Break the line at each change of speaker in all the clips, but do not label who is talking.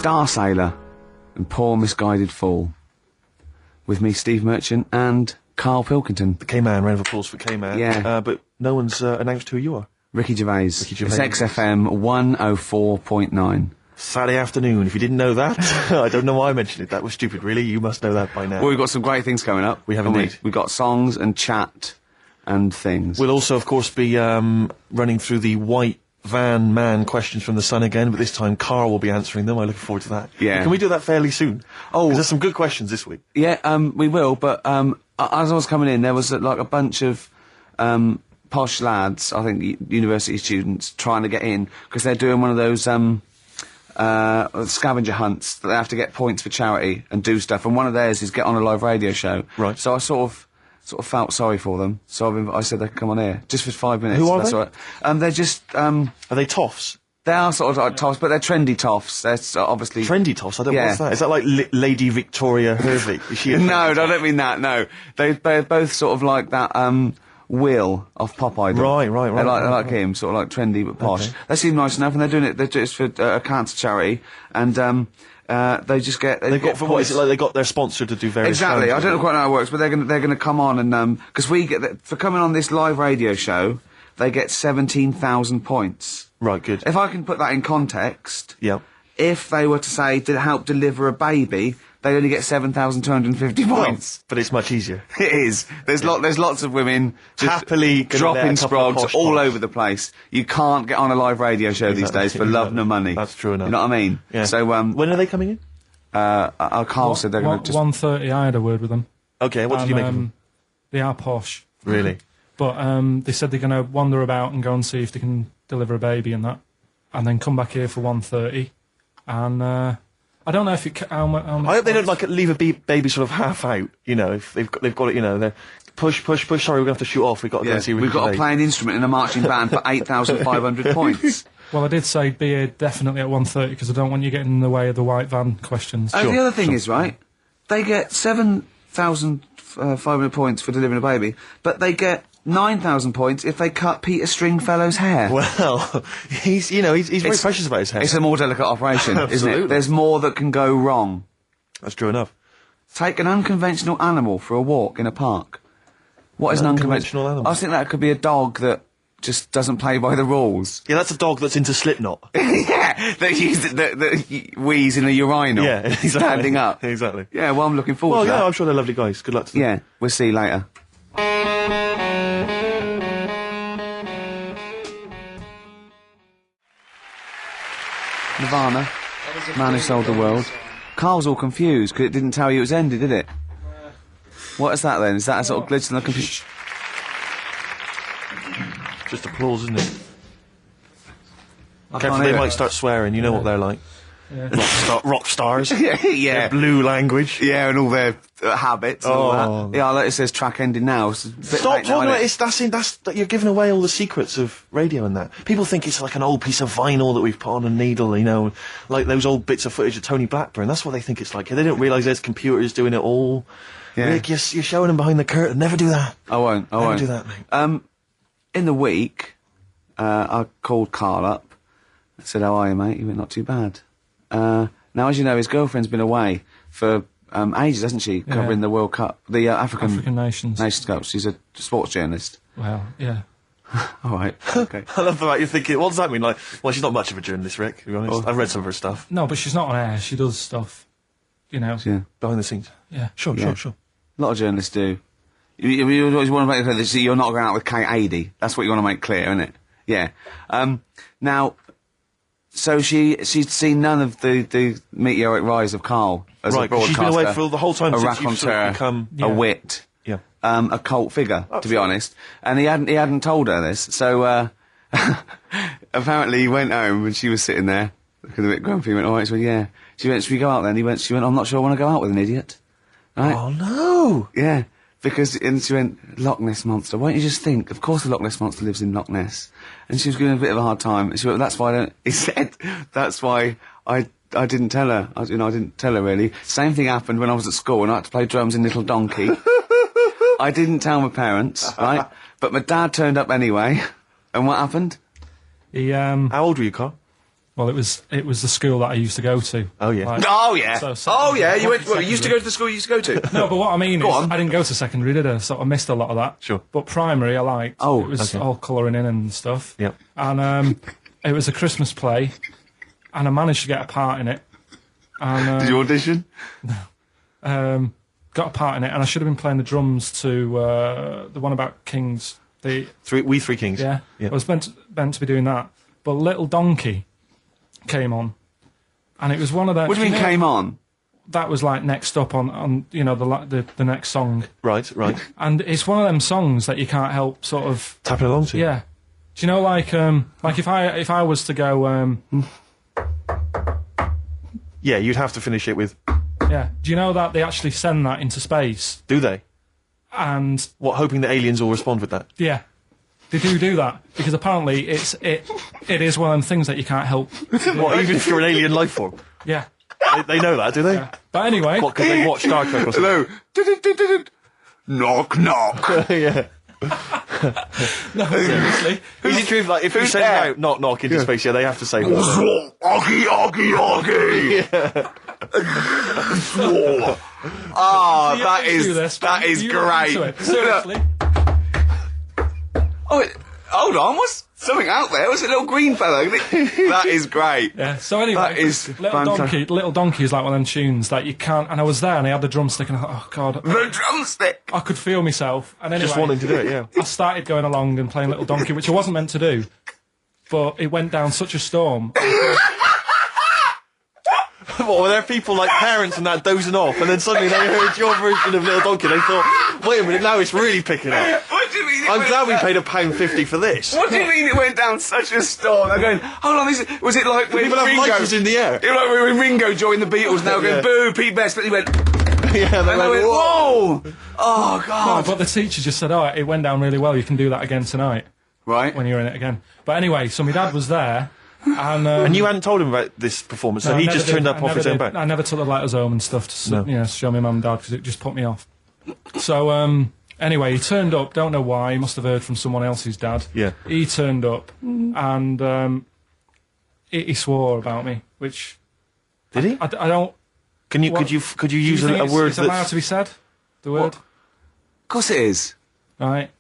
Star Sailor and Poor Misguided Fool. With me, Steve Merchant, and Carl Pilkington.
The K-Man, round of applause for K-Man.
Yeah.
But no one's announced who you are.
Ricky Gervais. It's XFM 104.9.
Saturday afternoon. If you didn't know that, I don't know why I mentioned it. That was stupid, really. You must know that by now.
Well, we've got some great things coming up.
We have indeed.
We've got songs and chat and things.
We'll also, of course, be running through the white van man questions from the Sun again, but this time Carl will be answering them. I look forward to that.
Yeah.
Can we do that fairly soon? Oh, there's some good questions this week.
Yeah, we will, but as I was coming in, there was like a bunch of posh lads, I think university students, trying to get in, because they're doing one of those scavenger hunts that they have to get points for charity and do stuff, and one of theirs is get on a live radio show.
Right.
So I sort of felt sorry for them, so I said they could come on here, just for 5 minutes.
Who are
that's
they?
All right. They're just...
Are they toffs?
They are sort of like toffs, but they're trendy toffs. They're obviously...
Trendy toffs? I don't know what's that. Is that like Lady Victoria Hervey? Is she
No, I don't mean that, no. They're both sort of like that, Will off Pop Idol.
Right.
They're like him, sort of like trendy but posh. Okay. They seem nice enough, and they're doing it for a cancer charity, and they just get...
They got for what is it like? They got their sponsor to do various...
Exactly. I don't know quite how it works, but they're gonna come on and because we get for coming on this live radio show, they get 17,000 points.
Right. Good.
If I can put that in context,
yeah.
If they were to say to help deliver a baby, they only get 7,250 points.
But it's much easier.
It is. There's lots of women just
happily
dropping sprogs all over the place. You can't get on a live radio show these days for love nor money.
That's true enough.
You know what I mean?
Yeah.
So
when are they coming in?
Carl said they're going to just
1:30. I had a word with them.
Okay. What did you make of them?
They are posh.
Really?
But they said they're going to wander about and go and see if they can deliver a baby and that, and then come back here for 1:30. And I don't know if it. How much
I hope they don't like leave a baby sort of half out. You know, if they've got it. You know, they're push. Sorry, we're going to have to shoot off. We've got to go and see.
We've got to play an instrument in a marching band for 8,500 points.
Well, I did say be here definitely at 1:30 because I don't want you getting in the way of the white van questions.
The other thing is, right, they get 7,500 points for delivering a baby, but they get 9,000 points if they cut Peter Stringfellow's hair.
Well, he's very precious about his hair.
It's a more delicate operation, isn't it? There's more that can go wrong.
That's true enough.
Take an unconventional animal for a walk in a park. What is an unconventional animal? I think that could be a dog that just doesn't play by the rules.
Yeah, that's a dog that's into Slipknot.
Yeah, that wheeze in a urinal.
Yeah, exactly.
Standing up.
Exactly.
Yeah, well, I'm looking forward to that.
Well, yeah, I'm sure they're lovely guys. Good luck to them.
Yeah, we'll see you later. Nirvana, Man Who Sold the World. Carl's all confused because it didn't tell you it was ended, did it? What is that then? Is that a sort of glitch in the computer?
Just applause, isn't it? Careful, they might start swearing. You know what they're like. Yeah. Rock stars.
Yeah.
Their blue language.
Yeah, and all their habits. And all that. Yeah, like it says track ending now.
Stop talking about it. That's you're giving away all the secrets of radio and that. People think it's like an old piece of vinyl that we've put on a needle, you know, like those old bits of footage of Tony Blackburn. That's what they think it's like. They don't realise there's computers doing it all. Yeah. Rick, you're showing them behind the curtain. Never do that.
I won't.
Never do that, mate.
In the week, I called Carl up. I said, "How are you, mate?" He went, "Not too bad." Now, as you know, his girlfriend's been away for ages, hasn't she? Covering the World Cup, the African
Nations
Cup. She's a sports journalist.
Well, yeah.
All right. Okay.
I love the fact you're thinking. What does that mean? Like, well, she's not much of a journalist, Rick. To be honest, I've read some of her stuff.
No, but she's not on air. She does stuff, you know.
Yeah.
Behind the scenes.
Yeah.
Sure.
A lot of journalists do. You always want to make clear that you're not going out with Kate Adie. That's what you want to make clear, isn't it? Yeah. Now. So she'd seen none of the meteoric rise of Carl as a broadcaster.
She's been away for the whole time since you've sort of become
a wit, a cult figure,
Absolutely.
to be honest. And he hadn't told her this. So apparently he went home and she was sitting there looking a bit grumpy. He went, "All right." She went, "Yeah." She went, "Should we go out then?" She went, "I'm not sure I want to go out with an idiot." Right?
Oh no!
Yeah. And she went, "Loch Ness Monster. Why don't you just think? Of course the Loch Ness Monster lives in Loch Ness." And she was giving a bit of a hard time. And she went, "That's why he said, "That's why I didn't tell her. I didn't tell her really." Same thing happened when I was at school and I had to play drums in Little Donkey. I didn't tell my parents, right? But my dad turned up anyway. And what happened?
He
How old were you, Carl?
Well, it was the school that I used to go to.
Oh, yeah.
Like,
Oh yeah.
so
You went. Well, you used to go to the school you used to go to.
No, but what I mean is,
on.
I didn't go to secondary, did I? So I missed a lot of that.
Sure.
But primary, I liked.
Oh,
it was
okay.
all colouring in and stuff.
Yep.
And it was a Christmas play, and I managed to get a part in it. And
Did you audition?
got a part in it, and I should have been playing the drums to the one about Kings.
We Three Kings.
Yeah. I was meant to be doing that, but Little Donkey came on, and it was one of them.
What do you mean came on?
That was like next up on the next song,
Right.
and it's one of them songs that you can't help sort of
Tapping along to.
yeah. Do you know like if I was to go
Yeah, you'd have to finish it with.
yeah. Do you know that they actually send that into space?
Do they?
And
What, hoping that aliens will respond with that?
yeah, they do that because apparently it is one of them things that you can't help.
What, even if you're an alien life form?
Yeah.
They know that, do they?
Yeah. But anyway,
What, because they watch Star Trek or something?
Hello. Knock knock.
Yeah.
no, seriously.
Is it true, like, if you
who's
send
there?
out knock into space, yeah, they have to say what?
Oggy, oggy, oggy. Oh,
You
that
do
is
this,
that
but
is
you look into
great.
it. Seriously.
Oh, hold on. What's something out there? What's a little green fella? That is great.
Yeah. So anyway,
That is fantastic.
Little Donkey is like one of them tunes that you can't. And I was there, and I had the drumstick, and I thought, oh god,
The drumstick.
I could feel myself. And anyway,
Just wanting to do it, yeah.
I started going along and playing Little Donkey, which I wasn't meant to do, but it went down such a storm.
What, were there people like parents and that dozing off, and then suddenly they heard your version of Little Donkey, they thought, wait a minute, now it's really picking up.
What do you mean?
I'm glad we paid £1.50 for this.
What do you mean it went down such a storm? They're going, hold on, was it like when
People have
Ringo...
lighters in the air.
It was like when Ringo joined the Beatles now going,
Yeah.
boo, Pete Best, but he went...
Yeah, they
And I
went,
went,
whoa.
whoa! Oh, God.
But the teacher just said, oh, it went down really well. You can do that again tonight
Right.
when you're in it again. But anyway, so my dad was there. And
you hadn't told him about this performance, so
no,
he
I never
just
did.
turned up
I
off
never
his own
did.
back.
I never took the letters home and stuff to show my mum and dad because it just put me off. So anyway, he turned up. Don't know why. He must have heard from someone else's dad.
Yeah.
He turned up and he swore about me, which
Did he?
I don't.
Could you
Do
use
you think
a word
it's allowed
that's...
to be said? The word,
Of course it is.
right?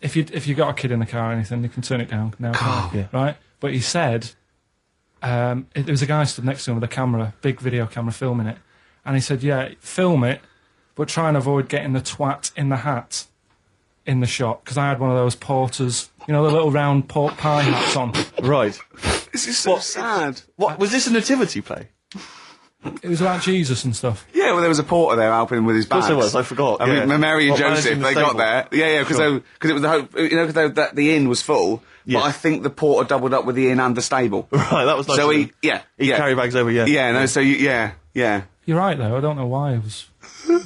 If you got a kid in the car or anything, you can turn it down now, can't you?
Yeah.
Right? But he said. There was a guy stood next to him with a camera, big video camera, filming it, and he said, "Yeah, film it, but try and avoid getting the twat in the hat in the shot because I had one of those porters, the little round pork pie hats on.
Right.
This is so sad.
What, was this a nativity play?
It was about Jesus and stuff.
Yeah, well, there was a porter there helping him with his
Of
bags.
course there was, I forgot.
I mean,
yeah.
Mary and
What,
Joseph,
managing the
they got
stable?
there. Yeah, because
Sure.
it was the hope, because the inn was full.
Yeah.
But I think the porter doubled up with the inn and the stable.
Right, that was nice.
So
of
he,
him.
yeah,
He
yeah,
carry bags over, yeah.
yeah. No, so yeah.
You're right though. I don't know why I was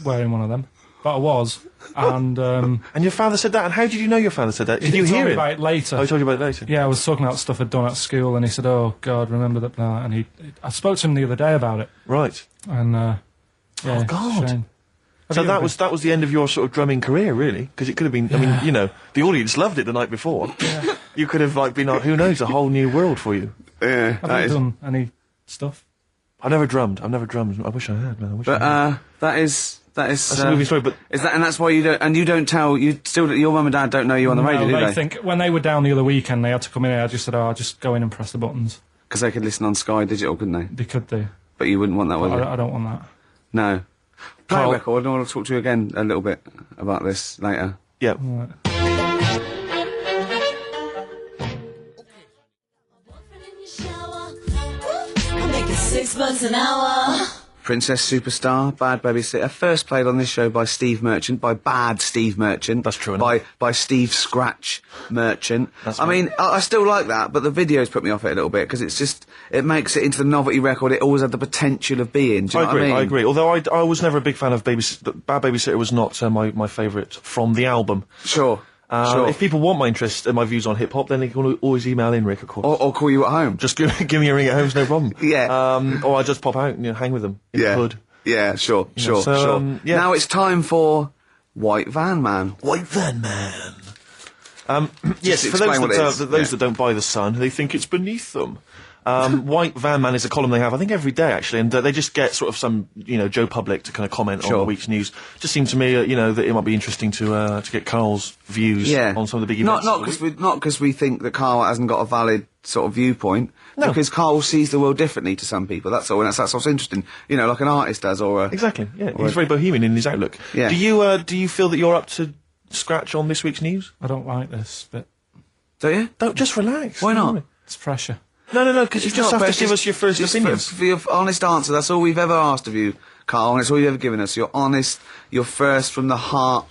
wearing one of them, but I was. And
And your father said that, and how did you know your father said that? Did you
he told
hear
me
it?
about it later.
Oh, he told you about it later?
Yeah, I was talking about stuff I'd done at school, and he said, "Oh God, remember that?" And I spoke to him the other day about it,
Right.
and yeah,
Oh, God.
it's a shame.
So
Have you
that was the end of your sort of drumming career, really? Because it could have been, I mean, the audience loved it the night before.
Yeah.
You could have, been, who knows, a whole new world for you.
Yeah.
Have
that
you
is-
done any stuff?
I've never drummed. I wish I had, man. I wish
But
I had.
that is
That's a movie story, but...
is that, and that's why you don't tell, your mum and dad don't know you on the radio, do
they
they?
think when they were down the other weekend, they had to come in here. I just said, "Oh, I'll just go in and press the buttons."
Because they could listen on Sky Digital, couldn't they?
They could do.
But you wouldn't want that, would you?
I don't want that.
No. Play a
Carl-
record, and I'll talk to you again a little bit about this later.
Yeah.
Right.
I'm making $6 an hour.
Princess Superstar, Bad Babysitter, first played on this show by Steve Merchant, by Bad Steve Merchant.
That's true enough.
By Steve Scratch Merchant.
That's
I mean, I still like that, but the videos put me off it a little bit, because it makes it into the novelty record it always had the potential of being. Do you know what I mean?
I agree. Although I was never a big fan of Bad Babysitter was not my favourite from the album.
Sure. Sure.
If people want my interest and my views on hip-hop, then they can always email in, Rick, of course.
Or call you at home.
Just give me a ring at home, no problem.
Yeah.
Or I just pop out and hang with them in the hood.
Yeah, sure,
know, so,
sure.
yeah.
Now it's time for White Van Man.
White Van Man. Yes, for
explain
those
what it is.
that don't buy The Sun, they think it's beneath them. White Van Man is a column they have, I think, every day, actually, and they just get sort of some, Joe Public to kind of comment on the week's news. Just seemed to me, that it might be interesting to get Carl's views on some of the big events.
Not because we think that Carl hasn't got a valid sort of viewpoint, because Carl sees the world differently to some people, that's all, and that's what's interesting, like an artist does, or
Exactly, yeah. He's very bohemian in his outlook.
Yeah.
Do you feel that you're up to scratch on this week's news?
I don't like this bit.
Don't you?
Don't, just relax.
Why not?
It's pressure.
No, because you just have to give us your first opinions.
For your honest answer, that's all we've ever asked of you, Carl, and it's all you've ever given us. Your honest, your first from the heart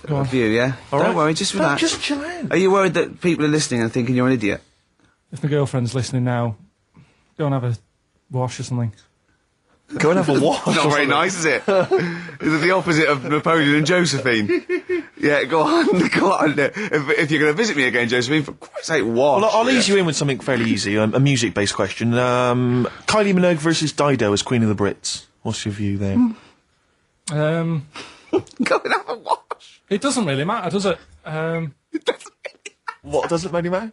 view, yeah? Don't worry, just relax.
Just chill out.
Are you worried that people are listening and thinking you're an idiot?
If my girlfriend's listening now, go and have a wash or something.
Go and have a wash.
Not very nice, is it? Is it the opposite of Napoleon and Josephine? Yeah, go on. If you're going to visit me again, Josephine, for Christ's sake, wash.
Well, I'll ease you in with something fairly easy, a music-based question. Kylie Minogue versus Dido as Queen of the Brits. What's your view there?
Go and have a wash.
It doesn't really matter, does it?
What doesn't really matter?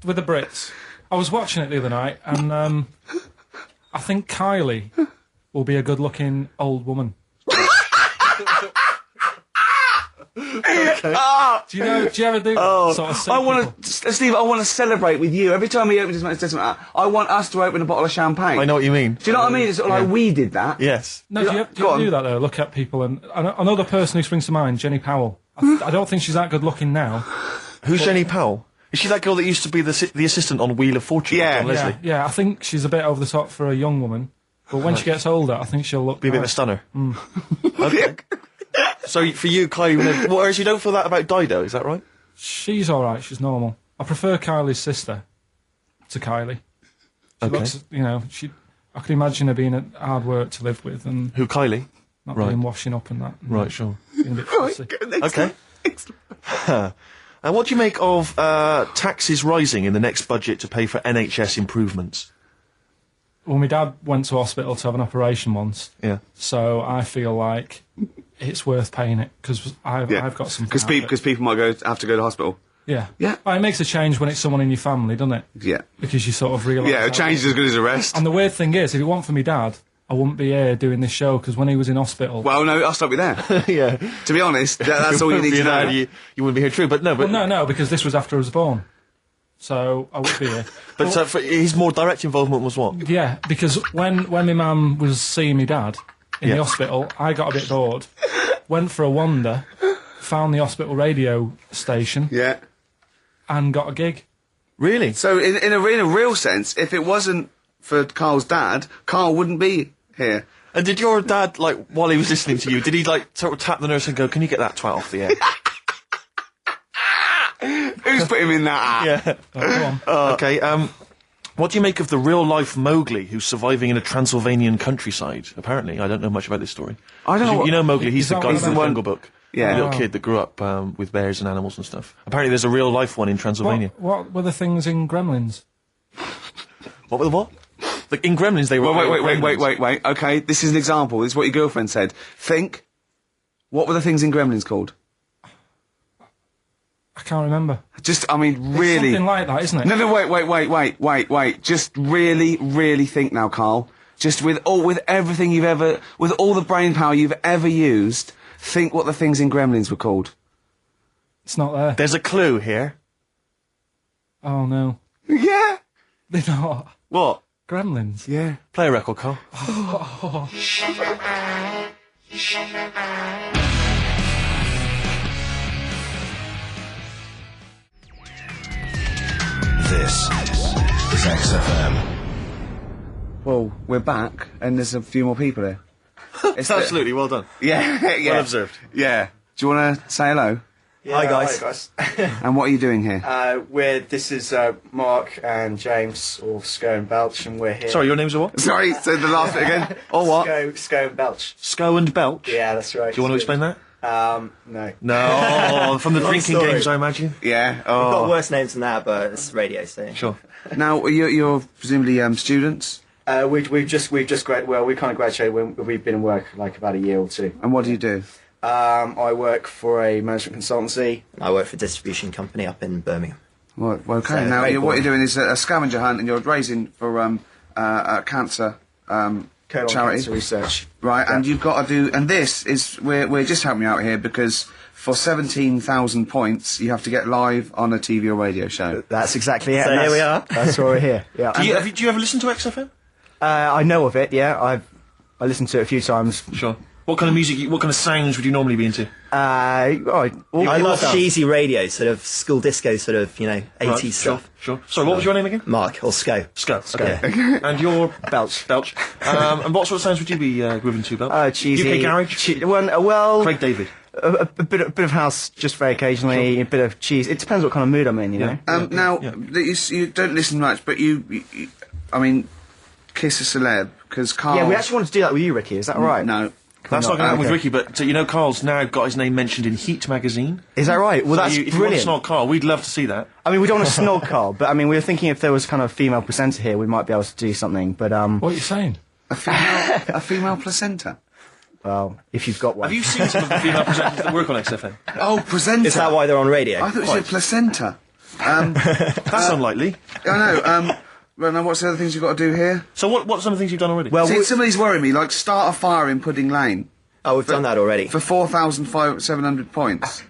With the Brits. I was watching it the other night, and I think Kylie will be a good-looking old woman.
Okay.
Do you ever do sort of
Steve, I want to celebrate with you. Every time he opens his mouth, I want us to open a bottle of champagne.
I know what you mean.
Do you know what I mean? It's sort of like we did that.
Yes.
No, do you ever do that, though? Look at people, and another person who springs to mind, Jenny Powell. I don't think she's that good-looking now.
Who's Jenny Powell? Is she that girl that used to be the assistant on Wheel of Fortune?
Yeah,
Leslie?
Yeah, I think she's a bit over the top for a young woman. But when she gets older, I think she'll look...
Be a bit of a stunner. Okay. So, for you, Kylie, whereas you don't feel that about Dido, is that right?
She's alright, she's normal. I prefer Kylie's sister to Kylie. She looks, I can imagine her being hard work to live with, and...
Who, Kylie?
Not being washing up and that. And
right, sure.
Being a bit fussy.
Okay. And what do you make of taxes rising in the next budget to pay for NHS improvements?
Well, my dad went to hospital to have an operation once.
Yeah.
So I feel like it's worth paying it, because I've got something.
Because people might have to go to hospital.
Yeah.
Yeah.
Well, it makes a change when it's someone in your family, doesn't it?
Yeah.
Because you sort of realise...
Yeah, a change is as good as a rest.
And the weird thing is, if it weren't for my dad, I wouldn't be here doing this show, because when he was in hospital...
Well, no, I'll stop you there.
Yeah.
To be honest, that's all you need to know.
You wouldn't be here, true, but no... But
Well, no, because this was after I was born. So I would be here.
But for his more direct involvement was what?
Yeah, because when my mum was seeing my dad in the hospital, I got a bit bored, went for a wander, found the hospital radio station...
Yeah.
And got a gig.
Really?
So, in a real sense, if it wasn't for Carl's dad, Carl wouldn't be here.
And did your dad, while he was listening to you, did he, sort of tap the nurse and go, "Can you get that twat off the air?"
Who's put him in that app?
Yeah.
Oh, go on.
Okay, what do you make of the real-life Mowgli who's surviving in a Transylvanian countryside, apparently? I don't know much about this story.
I don't know.
You know Mowgli, he's the guy from the Jungle Book.
Yeah.
The little kid that grew up with bears and animals and stuff. Apparently there's a real-life one in Transylvania.
What were the things in Gremlins?
What were the what? In Gremlins they were...
Wait. Okay, this is an example. This is what your girlfriend said. Think. What were the things in Gremlins called?
I can't remember.
Really...
It's something like that, isn't it?
No, wait. Just really, really think now, Carl. Just with everything you've ever... With all the brain power you've ever used... Think what the things in Gremlins were called.
It's not there.
There's a clue here.
Oh, no.
Yeah.
They're not.
What?
Gremlins.
Yeah.
Play a record, Carl.
This is XFM.
Well, we're back, and there's a few more people here.
It's absolutely well done.
Yeah.
Well observed.
Yeah. Do you want to say hello?
Yeah,
Hi guys.
Hi guys.
And what are you doing here?
This is Mark and James, or Sco and Belch, and we're here.
Sorry, your names are what?
Sorry, say the last bit again. Or what?
Sco and Belch.
Sco and Belch?
Yeah, that's right.
Do you want to explain that?
No.
No, from the drinking
story.
games, I imagine.
Yeah.
We've got
Oh.
worse names than that, but it's radio, so...
Sure.
Now, you're presumably we've
We've just graduated. Well, we kind of graduated when we've been in work like about a year or two.
And what do you do?
I work for a management consultancy.
I work for a distribution company up in Birmingham.
Well, okay.
So,
Now,
very
what you're
boring.
doing is a scavenger hunt, and you're raising for cancer
Colon
charity,
cancer research.
right?
Yeah.
And you've got to do. And this is we're just helping you out here because for 17,000 points, you have to get live on a TV or radio show.
That's exactly it.
So
and
here we
that's-
are.
That's why we're here. Yeah.
Do you ever listen to XFM?
I know of it. Yeah. I listened to it a few times.
Sure. What kind of music? What kind of sounds would you normally be into?
I
love cheesy radio, sort of school disco, sort of 80s
Right,
stuff.
Sure. Sorry, what was your name again?
Mark or Sco.
Scott. Okay. And you're
Belch.
Belch. And what sort of sounds would you be grooving to, Belch?
Cheesy.
UK garage.
Well,
Craig David.
a bit of house, just very occasionally. A bit of cheese. It depends what kind of mood I'm in. You know.
Now, you don't listen much, but you I mean, kiss a celeb because Carl.
Yeah, we actually wanted to do that with you, Ricky. Is that all right?
No.
That's not going to happen with
okay.
Ricky, but Carl's now got his name mentioned in Heat magazine.
Is that right? Well,
So
that's
if you want to
brilliant.
snog Carl, we'd love to see that.
I mean, we don't want to snog Carl, but I mean, we were thinking if there was kind of a female presenter here, we might be able to do something. But
What are you saying?
A female placenta.
well, if you've got one.
Have you seen some of the female presenters that work on XFM?
Oh, presenter.
Is that why they're on radio?
I thought you said placenta.
That's unlikely.
I know. Well, now what's the other things you've got to do here?
So what are some of the things you've done already?
Well,
See, some of these worry me, like start a fire in Pudding Lane
Oh, we've done that already.
for 4,700 points.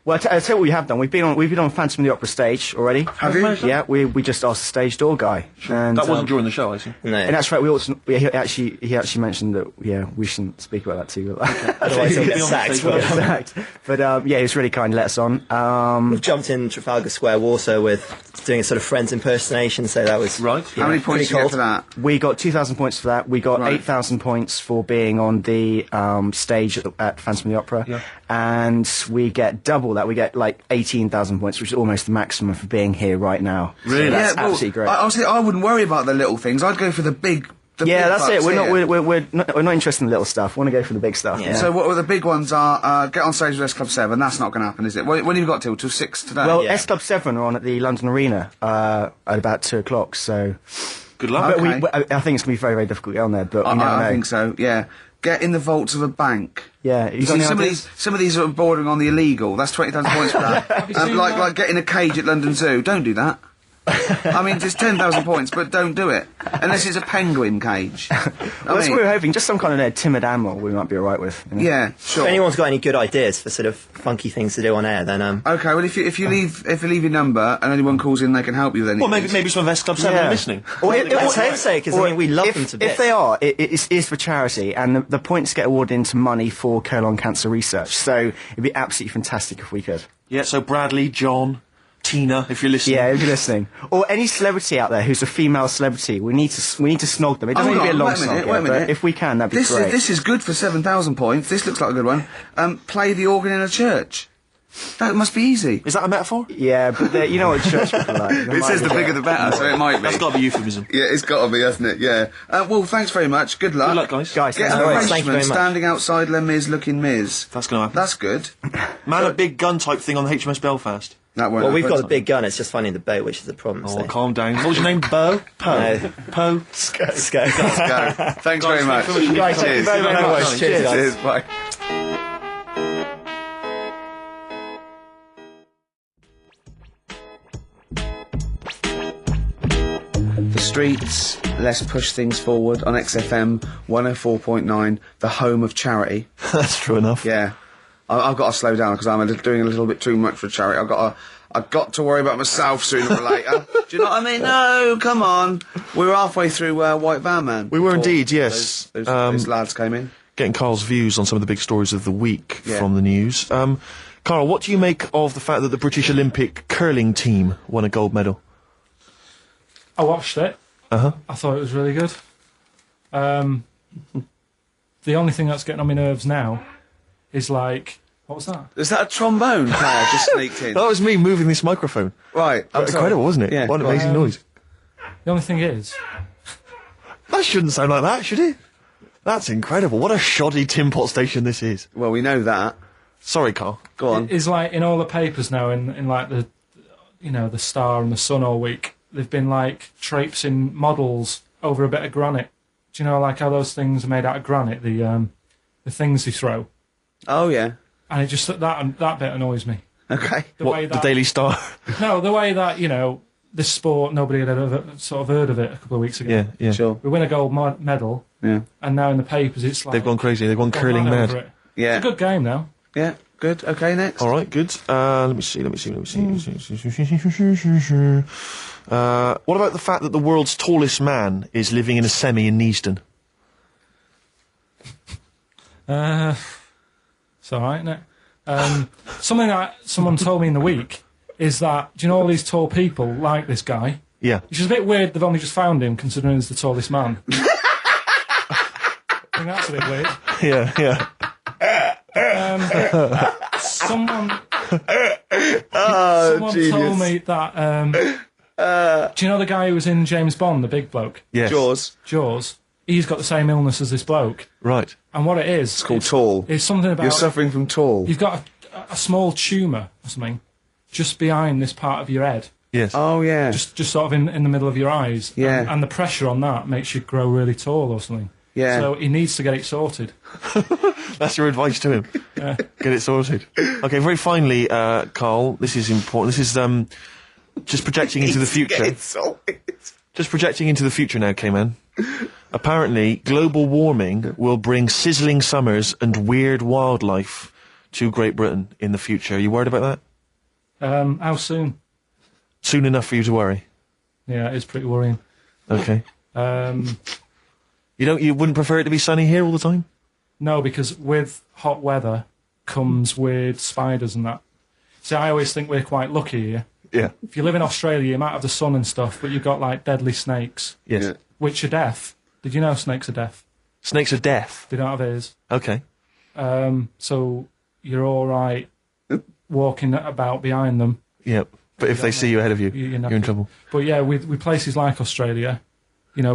Well, I'll tell you what we have done. We've been on Phantom of the Opera stage already.
Have you?
Yeah, we just asked the stage door guy. And,
that wasn't during the show, I see.
No.
And that's right. He actually mentioned that. We shouldn't speak about that too.
Otherwise he'll get
Be on the
sacked.
stage, well.
Exact. But he was really kind. Let us on.
We've jumped in Trafalgar Square Water with doing a sort of Friends impersonation, so that was
Right.
How many points
pretty
did you get
cold.
for that?
We got 2,000 points for that. We got
Right.
8,000 points for being on the stage at Phantom of the Opera.
Yeah.
And we get double that. We get like 18,000 points, which is almost the maximum for being here right now.
Really?
So that's
Yeah, well,
absolutely great.
Honestly, I wouldn't worry about the little things. I'd go for the big.
Yeah, that's it.
bucks here.
We're not interested in the little stuff. We want to go for the big stuff.
Yeah.
So what the big ones are? Get on stage with S Club 7. That's not going to happen, is it? When have you got till 6 today?
Well,
Yeah.
S Club 7 are on at the London Arena at about 2 o'clock. So,
Good luck.
but
Okay.
I think it's going to be very, very difficult to get on there. But we never know.
I think so. Yeah. Get in the vaults of a bank.
Yeah, you got
See,
any
some
ideas?
of these are bordering on the illegal. That's 20,000 points for that. Like getting a cage at London Zoo. Don't do that. I mean, it's 10,000 points, but don't do it unless it's a penguin cage.
Well, that's what we were hoping. Just some kind of timid animal we might be all right with. You know?
Yeah, sure.
If anyone's got any good ideas for sort of funky things to do on air, then
Okay, well, if you leave your number and anyone calls in, they can help you. Then
Well, maybe some of S Club 7 are listening.
Or
let's hope so, because I mean we love them to bits.
If they are, it is for charity, and the points get awarded into money for colon cancer research. So it'd be absolutely fantastic if we could.
Yeah, so Bradley, John, Tina, if you're listening.
Yeah, if you're listening, or any celebrity out there who's a female celebrity, we need to snog them. It doesn't
Hold
need to be a
on,
long
wait a minute,
snog,
wait a
but
minute.
if we can, that'd be great.
This is good for 7,000 points. This looks like a good one. Play the organ in a church. That must be easy.
Is that a metaphor?
Yeah, but you know what church people are like.
It says the bigger the better, so it might be.
That's got to be euphemism.
Yeah, it's got to be, hasn't it? Yeah. Well, thanks very much. Good luck.
Good luck, guys.
Guys,
Get
thanks
an
very much.
Thank you
arrangement
very much.
standing outside Les Mis looking Miz.
That's going to happen.
That's good.
Man a big gun type thing on the HMS Belfast.
That won't
well, we've got
happen.
the big gun. It's just finding the boat, which is the problem.
Oh,
so.
calm down. What was your name? Bo? Poe?
No.
Poe?
Sco.
Go. Thanks very much.
thank you very much.
Guys, thank you
Cheers.
very, very much. Cheers, guys.
Cheers. Bye. The streets, let's push things forward on XFM 104.9, the home of charity.
That's true enough.
Yeah, I've got to slow down because I'm doing a little bit too much for charity. I've got to worry about myself sooner or later. Do you know what I mean? No, come on. We were halfway through White Van Man.
We were
before
indeed, yes.
Those lads came in.
Getting Carl's views on some of the big stories of the week
Yeah.
from the news. Carl, what do you make of the fact that the British Olympic curling team won a gold medal?
I watched it.
Uh-huh.
I thought it was really good. The only thing that's getting on my nerves now is like, what was that?
Is that a trombone player just sneaked in?
That was me moving this microphone.
Right.
That was incredible, wasn't it?
Yeah,
What an
go on.
amazing noise.
The only thing is,
That shouldn't sound like that, should it? That's incredible. What a shoddy tin pot station this is.
Well, we know that.
Sorry, Carl.
Go on.
is like in all the papers now, in like the, the Star and the Sun all week, they've been like traipsing models over a bit of granite. Do you know like how those things are made out of granite? The things they throw,
Oh, yeah.
and it just that bit annoys me.
Okay.
The Daily Star?
No, the way that, this sport, nobody had ever sort of heard of it a couple of weeks ago.
Yeah.
Sure.
We win a gold medal,
Yeah.
and now in the papers it's like...
They've gone crazy. They've gone curling
over
mad.
it.
Yeah.
It's a good game now.
Yeah. Good. Okay. Next.
All right, good. Let me see. What about the fact that the world's tallest man is living in a semi in Neasden?
It's all right, isn't it? Something that someone told me in the week is that, do you know all these tall people like this guy?
Yeah.
Which is a bit weird they've only just found him, considering he's the tallest man. I think that's a bit weird.
Yeah.
Someone
genius.
told me that, do you know the guy who was in James Bond, the big bloke?
Yes.
Jaws? He's got the same illness as this bloke.
Right.
And what it is...
It's called tall.
It's something about...
You're suffering from tall.
You've got a small tumour or something just behind this part of your head.
Yes.
Oh yeah.
Just sort of in the middle of your eyes.
Yeah.
And the pressure on that makes you grow really tall or something.
Yeah.
So he needs to get it sorted.
That's your advice to him. Get it sorted. Okay, very finally, Carl, this is important. This is just projecting into the future.
Get sorted.
Just projecting into the future now, K-Man. Apparently, global warming will bring sizzling summers and weird wildlife to Great Britain in the future. Are you worried about that?
How soon?
Soon enough for you to worry.
Yeah, it's pretty worrying.
Okay.
Um,
You wouldn't prefer it to be sunny here all the time?
no, because with hot weather comes weird spiders and that. See, I always think we're quite lucky here.
Yeah.
If you live in Australia, you might have the sun and stuff, but you've got, like, deadly snakes,
Yes.
Yeah.
which are deaf. Did you know snakes are deaf?
Snakes are deaf.
They don't have ears.
Okay.
So you're all right walking about behind them.
Yep. But if they see you ahead of you,
You're
you're
not-
in trouble.
But yeah, with places like Australia,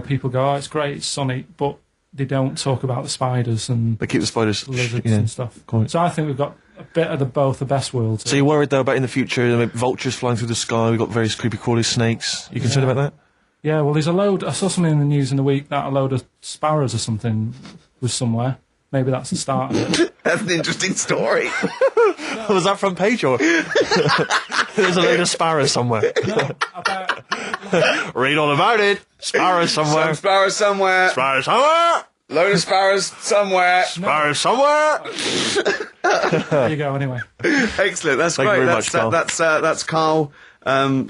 people go, oh, it's great, it's sunny, but they don't talk about the spiders and
They keep the spiders.
lizards
yeah.
and stuff.
Quite.
So I think we've got a bit of both the best worlds.
So you're worried though about in the future, vultures flying through the sky, we've got various creepy crawly snakes. You concerned about that?
Yeah, well, there's I saw something in the news in the week that a load of sparrows or something was somewhere. Maybe that's the start of it.
That's an interesting story.
Was that front page or? There's a load of sparrows somewhere.
No, about...
Read all about it. Sparrows somewhere.
Some sparrows somewhere.
Sparrows somewhere.
Load of sparrows somewhere.
Sparrows somewhere.
There you go, anyway.
Excellent. That's
Thank you
great.
very
That's
much, Carl.
that's Carl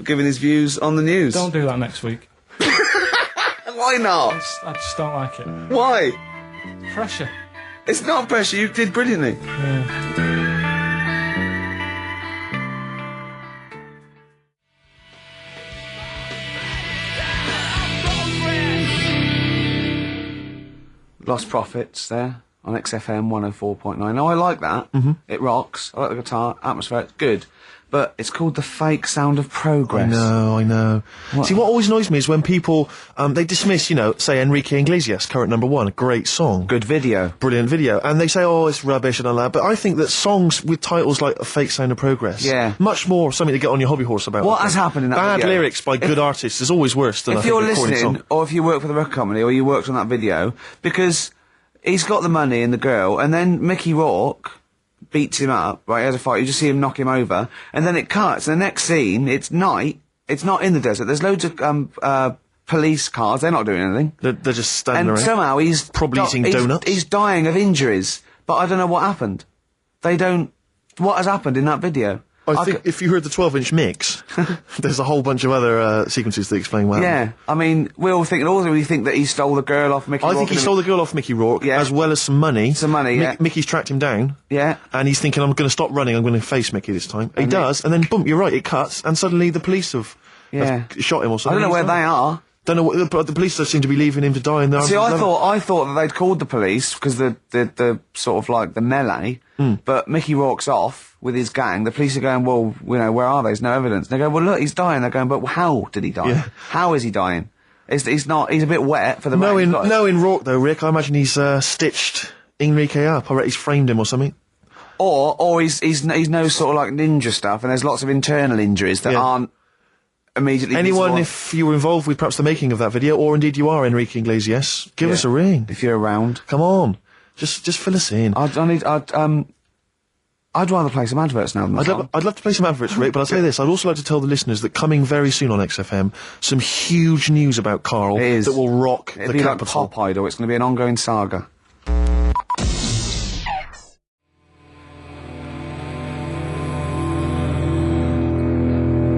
giving his views on the news.
Don't do that next week.
Why not?
I just don't like it.
Why?
Pressure.
It's not pressure. You did brilliantly. Lost Profits there on XFM 104.9. Now, I like that. Mm-hmm. It rocks. I like the guitar. Atmosphere. It's good. But it's called The Fake Sound of Progress.
I know. See, what always annoys me is when people, they dismiss, say Enrique Iglesias, current #1, great song.
Good video.
Brilliant video. And they say, oh, it's rubbish and all that. But I think that songs with titles like A Fake Sound of Progress,
Yeah.
much more something to get on your hobby horse about.
What has happened in that
Bad
video?
lyrics by good artists is always worse than
If
I
you're
think, a recording
listening,
song.
or if you work for the record company, or you worked on that video, because he's got the money and the girl, and then Mickey Rourke beats him up, right, he has a fight, you just see him knock him over, and then it cuts, and the next scene, it's night, it's not in the desert, there's loads of police cars, they're not doing anything.
They're just standing
And
around.
somehow he's...
Probably eating donuts.
He's dying of injuries, but I don't know what happened. They don't... What has happened in that video?
I think if you heard the 12-inch mix, there's a whole bunch of other sequences that explain what happened.
Yeah, I mean, we're all thinking, also we think that he stole the girl off Mickey Rourke.
I think he stole the girl off Mickey Rourke,
Yeah.
as well as some money.
Some money, yeah.
Mickey's tracked him down.
Yeah.
And he's thinking, I'm going to stop running, I'm going to face Mickey this time. He does, and then boom, you're right, it cuts, and suddenly the police have shot him or
I
something.
don't know where they are.
Don't know, but the police just seem to be leaving him to die in the arms
See,
of
I
the
thought that they'd called the police because the sort of like the melee, but Mickey Rourke's off with his gang. The police are going, well, where are they? There's no evidence. They go, well, look, he's dying. They're going, but how did he die?
Yeah.
How is he dying? He's a bit wet for the man.
Knowing Rourke though, Rick, I imagine he's stitched Enrique up. I reckon he's framed him or something.
Or he's no sort of like ninja stuff, and there's lots of internal injuries that aren't immediately
Anyone,
visible.
if you were involved with perhaps the making of that video, or indeed you are Enrique Iglesias, give us a ring.
If you're around.
Come on. Just fill us in.
I'd rather play some adverts now than the song.
I'd love to play some adverts, Rick, but I'll tell you this, I'd also like to tell the listeners that coming very soon on XFM, some huge news about Carl
It is.
that will rock
It'll
the
be like
capital.
Pop Idol. It's going to be an ongoing saga.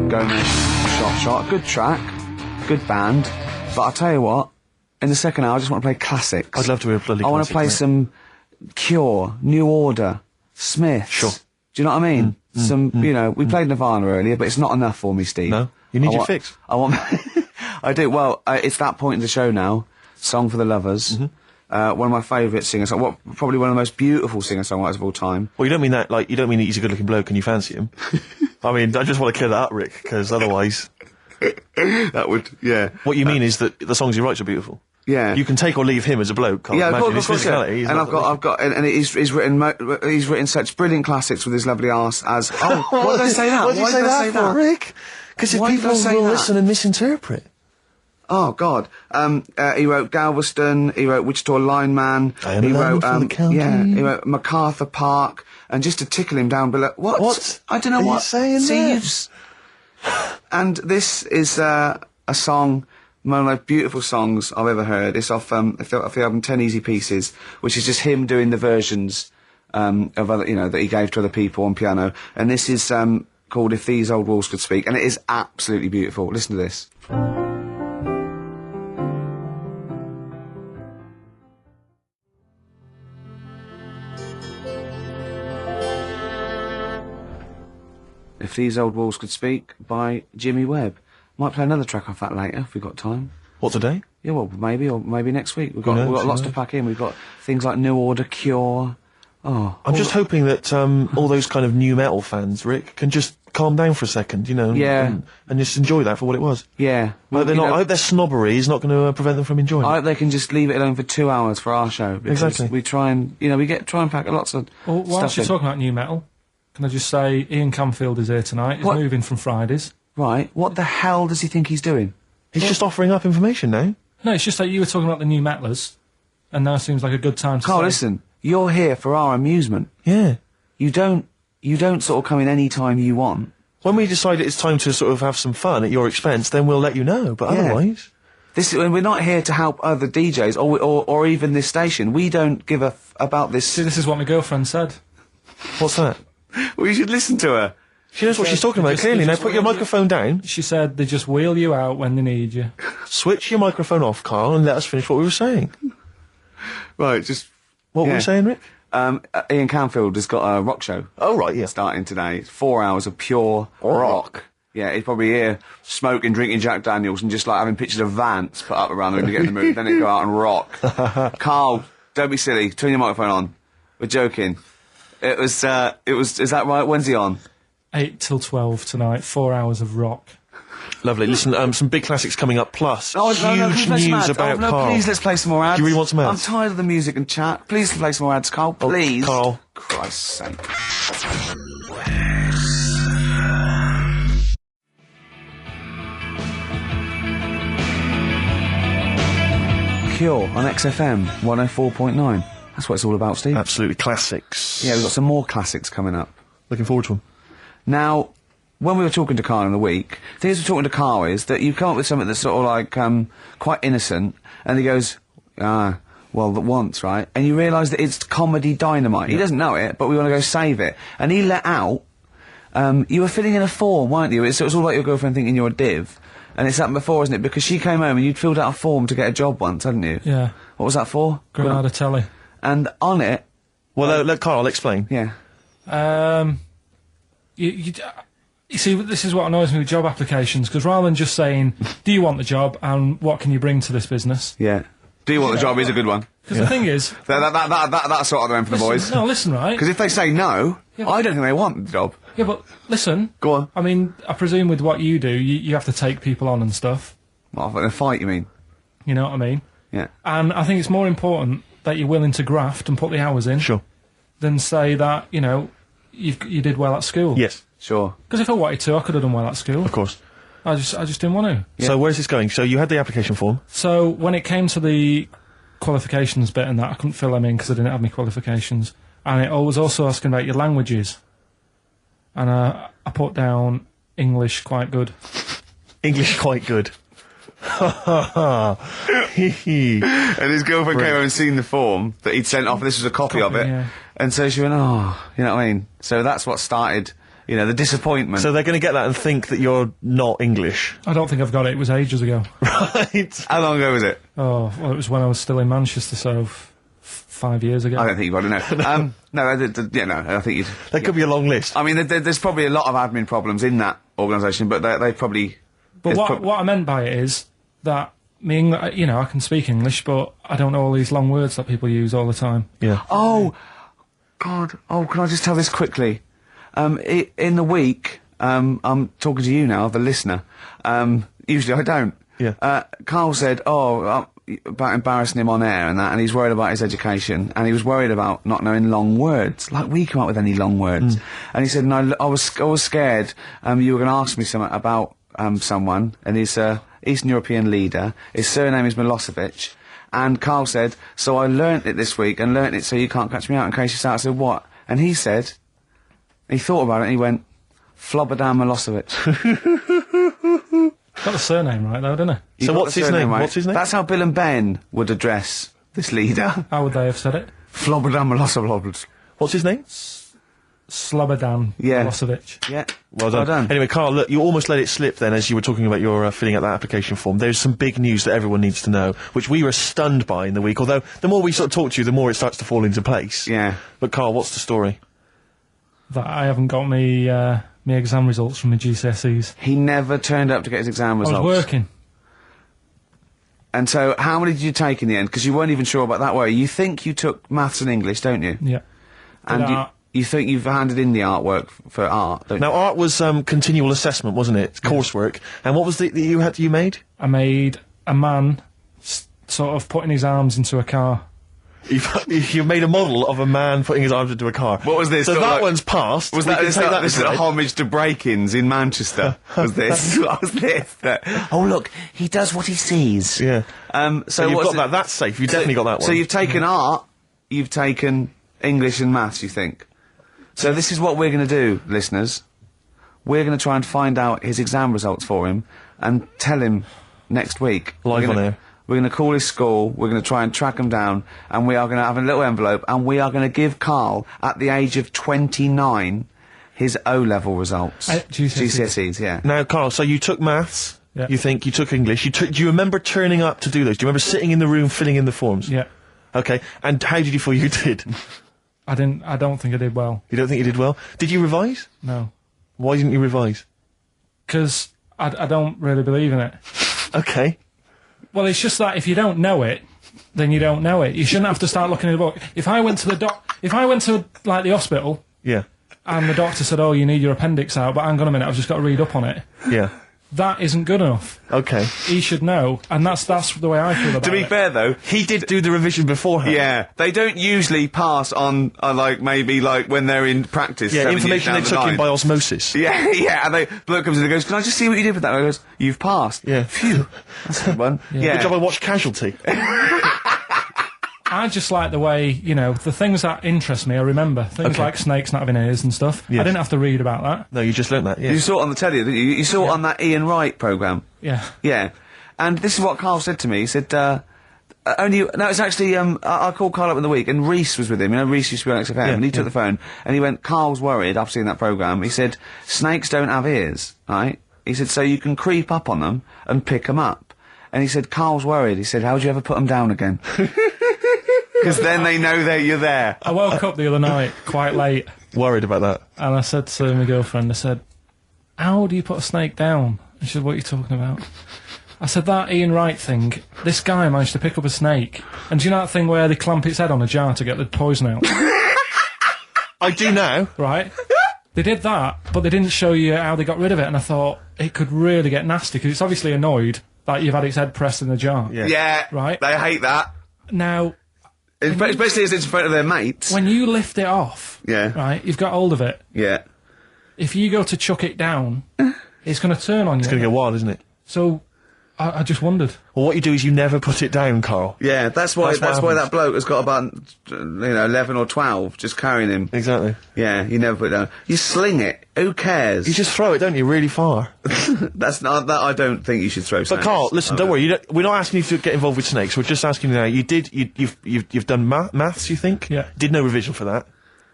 Gomez, Shot. Good track, good band. But I'll tell you what, in the second hour, I just want to play classics.
I'd love to hear a bloody
I want to
classic,
play
mate.
some Cure, New Order, Smiths.
Sure.
Do you know what I mean? You know, we played Nirvana earlier, but it's not enough for me, Steve.
No? You need
I
your
want-
fix.
I want. I do. Well, it's that point in the show now. Song for the Lovers. One of my favourite singers. Probably one of the most beautiful singer-songwriters of all time.
Well, you don't mean that, like, you don't mean that he's a good-looking bloke and you fancy him. I mean, I just want to clear that up, Rick, because otherwise...
That would, yeah.
What you mean is that the songs he writes are beautiful.
Yeah.
You can take or leave him as a bloke, can't
Yeah,
imagine
of
his
course, yeah.
physicality. is
And
not
and he's written such brilliant classics with his lovely arse as. Oh, why did I say that?
Why did you say that for, Rick? Because if
Why did
people
I say
will
that?
listen and misinterpret.
Oh God. He wrote Galveston. He wrote Wichita Lineman.
I am
he
a
wrote
lineman for the county.
yeah. He wrote MacArthur Park. And just to tickle him down below. What? I don't know
are you
what.
saying
See,
there?
and this is a song. One of the most beautiful songs I've ever heard. It's off the album 10 Easy Pieces, which is just him doing the versions of other, that he gave to other people on piano. And this is called If These Old Walls Could Speak, and it is absolutely beautiful. Listen to this. If These Old Walls Could Speak by Jimmy Webb. Might play another track off that later if we've got time.
What, today?
Yeah, well, maybe, or maybe next week. We've
Who
got
knows,
lots
who
to
knows?
pack in. We've got things like New Order, Cure. Oh,
I'm just hoping that all those kind of new metal fans, Rick, can just calm down for a second, and,
Yeah.
and just enjoy that for what it was.
yeah. Well,
I hope their snobbery is not going to prevent them from enjoying
I
it.
hope they can just leave it alone for 2 hours for our show. Because
Exactly.
we try and, try and pack lots of
Well, whilst
stuff
you're
in.
talking about new metal, can I just say Ian Camfield is here tonight. He's
What?
moving from Fridays.
Right, what the hell does he think he's doing?
He's just offering up information now.
No, it's just that you were talking about the new metalers, and now seems like a good time to
Carl,
say-
listen, you're here for our amusement.
Yeah.
You don't sort of come in any time you want.
When we decide it's time to sort of have some fun at your expense, then we'll let you know. But
Yeah.
otherwise...
We're not here to help other DJs or even this station. We don't give a about this.
See, this is what my girlfriend said.
What's that?
Well, you should listen to her.
She knows what she's talking about,
just-
clearly.
they
Now
just
put your
wheel you-
microphone down,
She said they just wheel you out when they need you.
switch your microphone off, Carl, and let us finish what we were saying.
Right, just
What were
Yeah.
we saying, Rick?
Ian Canfield has got a rock show
Oh, right, yeah.
starting today. It's 4 hours of pure rock. Yeah, he's probably here smoking, drinking Jack Daniels and just like having pictures of Vance put up around him to get in the mood. Then he'd go out and rock. Carl, don't be silly. Turn your microphone on. We're joking. Is that right? When's he on?
8 till 12 tonight, 4 hours of rock.
Lovely. Listen, some big classics coming up, plus
can we
huge
play some
news
ads?
about
no,
Carl.
please, let's play some more ads.
Do you really want some ads?
I'm tired of the music and chat. Please play some more ads, Carl. Please.
Carl.
Christ's sake. Cure on XFM 104.9. That's what it's all about, Steve.
Absolutely classics.
Yeah, we've got some more classics coming up.
Looking forward to them.
Now, when we were talking to Carl in the week, the thing is we're talking to Carl is that you come up with something that's sort of like quite innocent, and he goes, well, that once, right? And you realise that it's comedy dynamite. He doesn't know it, but we want to go save it. And he let out, you were filling in a form, weren't you? It was all like your girlfriend thinking you're a div. And it's happened before, isn't it? Because she came home and you'd filled out a form to get a job once, hadn't you?
Yeah.
What was that for?
Granada Telly.
And on it,
Well, let Carl explain.
yeah.
You see, this is what annoys me with job applications, because rather than just saying, do you want the job and what can you bring to this business?
Yeah. Do you want the job is a good one.
Because the thing is...
That's sort of the one for the boys.
No, listen, right?
Because if they say no,
Yeah,
I don't think they want the job.
Yeah, but listen.
Go on.
I mean, I presume with what you do, you have to take people on and stuff.
What, in a fight, you mean?
You know what I mean?
Yeah.
And I think it's more important that you're willing to graft and put the hours in
Sure.
than say that, you did well at school.
Yes,
Sure.
Because if I wanted to, I could have done well at school.
of course.
I just didn't want to.
So where's this going? So you had the application form.
So when it came to the qualifications bit and that, I couldn't fill them in because I didn't have any qualifications. And it was also asking about your languages. And I put down English quite good.
English quite good.
And his girlfriend came over and seen the form that he'd sent off. This was a copy of it.
Yeah.
And so she went, oh, you know what I mean? So that's what started, you know, the disappointment.
So they're going to get that and think that you're not English.
I don't think I've got it. It was ages ago.
Right.
How long ago was it?
Oh, well, it was when I was still in Manchester, so 5 years ago.
I don't think you probably know. No, I think you'd...
That could be a long list.
I mean, there's probably a lot of admin problems in that organisation, but they probably...
But what I meant by it is that you know, I can speak English, but I don't know all these long words that people use all the time.
Yeah.
Oh, God. Oh, can I just tell this quickly? In the week, I'm talking to you now, the listener. Usually I don't.
Yeah.
Carl said, about embarrassing him on air and that, and he's worried about his education, and he was worried about not knowing long words. Like, we come up with any long words. And he said, no, I was scared, you were going to ask me something about, someone, and he's a Eastern European leader. His surname is Milosevic. And Carl said, so I learnt it this week, and learnt it so you can't catch me out in case you start. I said, what? And he said, he thought about it, and he went, Flobodan Milosevic.
Got the surname right, though, didn't he?
So what's his name?
Right?
What's his name?
That's how Bill and Ben would address this leader.
How would they have said it?
Flobodan Milosevic.
What's his name?
Slobodan Milosevic.
Yeah.
Well done. Anyway, Carl, look, you almost let it slip then as you were talking about your filling out that application form. There's some big news that everyone needs to know, which we were stunned by in the week, although the more we sort of talk to you, the more it starts to fall into place.
Yeah.
But Carl, what's the story?
That I haven't got me exam results from my GCSEs.
He never turned up to get his exam results.
I was working.
And so, how many did you take in the end? Because you weren't even sure about that, were you? You think you took maths and English, don't you?
Yeah.
And you think you've handed in the artwork for art, don't
Now, art was continual assessment, wasn't it? It's coursework. And what was the that you made?
I made a man sort of putting his arms into a car.
You made a model of a man putting his arms into a car.
What was this?
So
Sort of
that
like-
one's passed.
Was
We
that
can
this,
take that
this is a
aside.
homage to break-ins in Manchester? Was this? What was this? Oh look, he does what he sees.
Yeah.
So
So you've
what's
got that. That's safe. You've definitely got that one.
So you've taken art, you've taken English and maths, you think? So this is what we're going to do, listeners. We're going to try and find out his exam results for him and tell him next week.
Live on air.
We're going to call his school, we're going to try and track him down, and we are going to have a little envelope, and we are going to give Carl, at the age of 29, his O-level results. GCSEs, yeah.
Now, Carl, so you took maths.
Yeah.
You think you took English. Do you remember turning up to do those? Do you remember sitting in the room filling in the forms?
Yeah.
Okay. And how did you feel you did?
I don't think I did well.
You don't think you did well? Did you revise?
No.
Why didn't you revise?
Because I don't really believe in it.
Okay.
Well, it's just that if you don't know it, then you don't know it. You shouldn't have to start looking at the book. If I went to like the hospital
Yeah.
and the doctor said, "Oh, you need your appendix out," but hang on a minute, I've just got to read up on it.
Yeah.
That isn't good enough.
Okay.
He should know, and that's the way I feel about it.
To be fair, though,
He did do the revision beforehand.
yeah, they don't usually pass on, like, maybe, like, when they're in practice.
Yeah,
7 years
information
down
they
the
took in
line.
by osmosis.
Yeah, yeah, and the bloke comes in and goes, can I just see what you did with that? And I goes, you've passed.
Yeah.
Phew. That's a good one. Yeah.
Good job I watched Casualty.
I just like the way, you know, the things that interest me, I remember. Things
Okay.
like snakes not having ears and stuff.
Yes.
I didn't have to read about that.
No, you just learnt that, yeah.
You saw it on the telly, didn't you? You saw it on that Ian Wright programme.
Yeah.
Yeah. And this is what Carl said to me. He said, it's actually, I called Carl up in the week, and Reese was with him. You know, Reese used to be on XFM, and he took the phone, and he went, Carl's worried, I've seen that programme. He said, snakes don't have ears, right? He said, so you can creep up on them and pick them up. And he said, Carl's worried. He said, how'd you ever put them down again? Because then they know that you're there.
I woke up the other night quite late,
Worried about that.
and I said to my girlfriend, I said, how do you put a snake down? And she said, what are you talking about? I said, that Ian Wright thing, this guy managed to pick up a snake. And do you know that thing where they clamp its head on a jar to get the poison out?
I do now.
Right? They did that, but they didn't show you how they got rid of it, and I thought, it could really get nasty, because it's obviously annoyed that you've had its head pressed in the jar.
Yeah.
Yeah.
Right.
They hate that.
Now,
Especially as it's in front of their mates.
when you lift it off,
Yeah.
right, you've got hold of it.
Yeah.
If you go to chuck it down, it's going to turn on you.
It's going to go wild, isn't it?
So, I just wondered.
Well, what you do is you never put it down, Carl.
Yeah, that's why
That's what
that bloke has got about 11 or 12 just carrying him.
Exactly.
Yeah, you never put it down. You sling it. Who cares?
You just throw it, don't you, really far?
That's not that. I don't think you should throw.
But
snakes.
Carl, listen, don't worry. We're not asking you to get involved with snakes. We're just asking you now. You've done maths, you think?
Yeah.
Did no revision for that.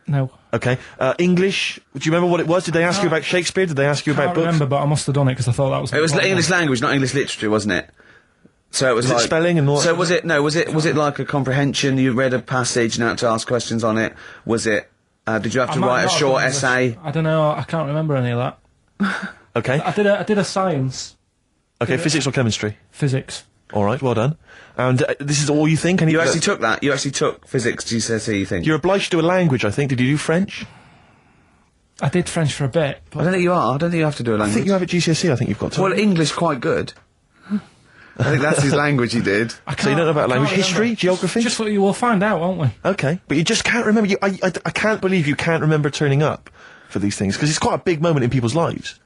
No.
Okay. English. Do you remember what it was? Did they ask you about Shakespeare? Did they ask you
I
about
can't
books?
remember, but I must have done it because I thought that was.
It was
important.
English language, not English literature, wasn't it? So it was
Was it
like
spelling and all that
So
sort
was
of
it? No, was it like a comprehension? You read a passage and had to ask questions on it. Was it? Did you have
I
to
might
write a
not have
short
done English.
essay?
I don't know. I can't remember any of that.
Okay.
I did a science,
Okay. Physics or chemistry?
physics.
All right. Well done. And this is all you think?
You actually took that. You actually took physics GCSE. You think?
You're obliged to do a language, I think. Did you do French?
I did French for a bit,
I
but
don't think you are. I don't think you have to do a
I
language.
think you have at GCSE. I think you've got to.
Well, English quite good. I think that's his language he did.
I can't,
So you don't know about
I can't
language, history,
remember.
geography?
Just what you will find out, won't we?
Okay, but you just can't remember. I can't believe you can't remember turning up for these things because it's quite a big moment in people's lives.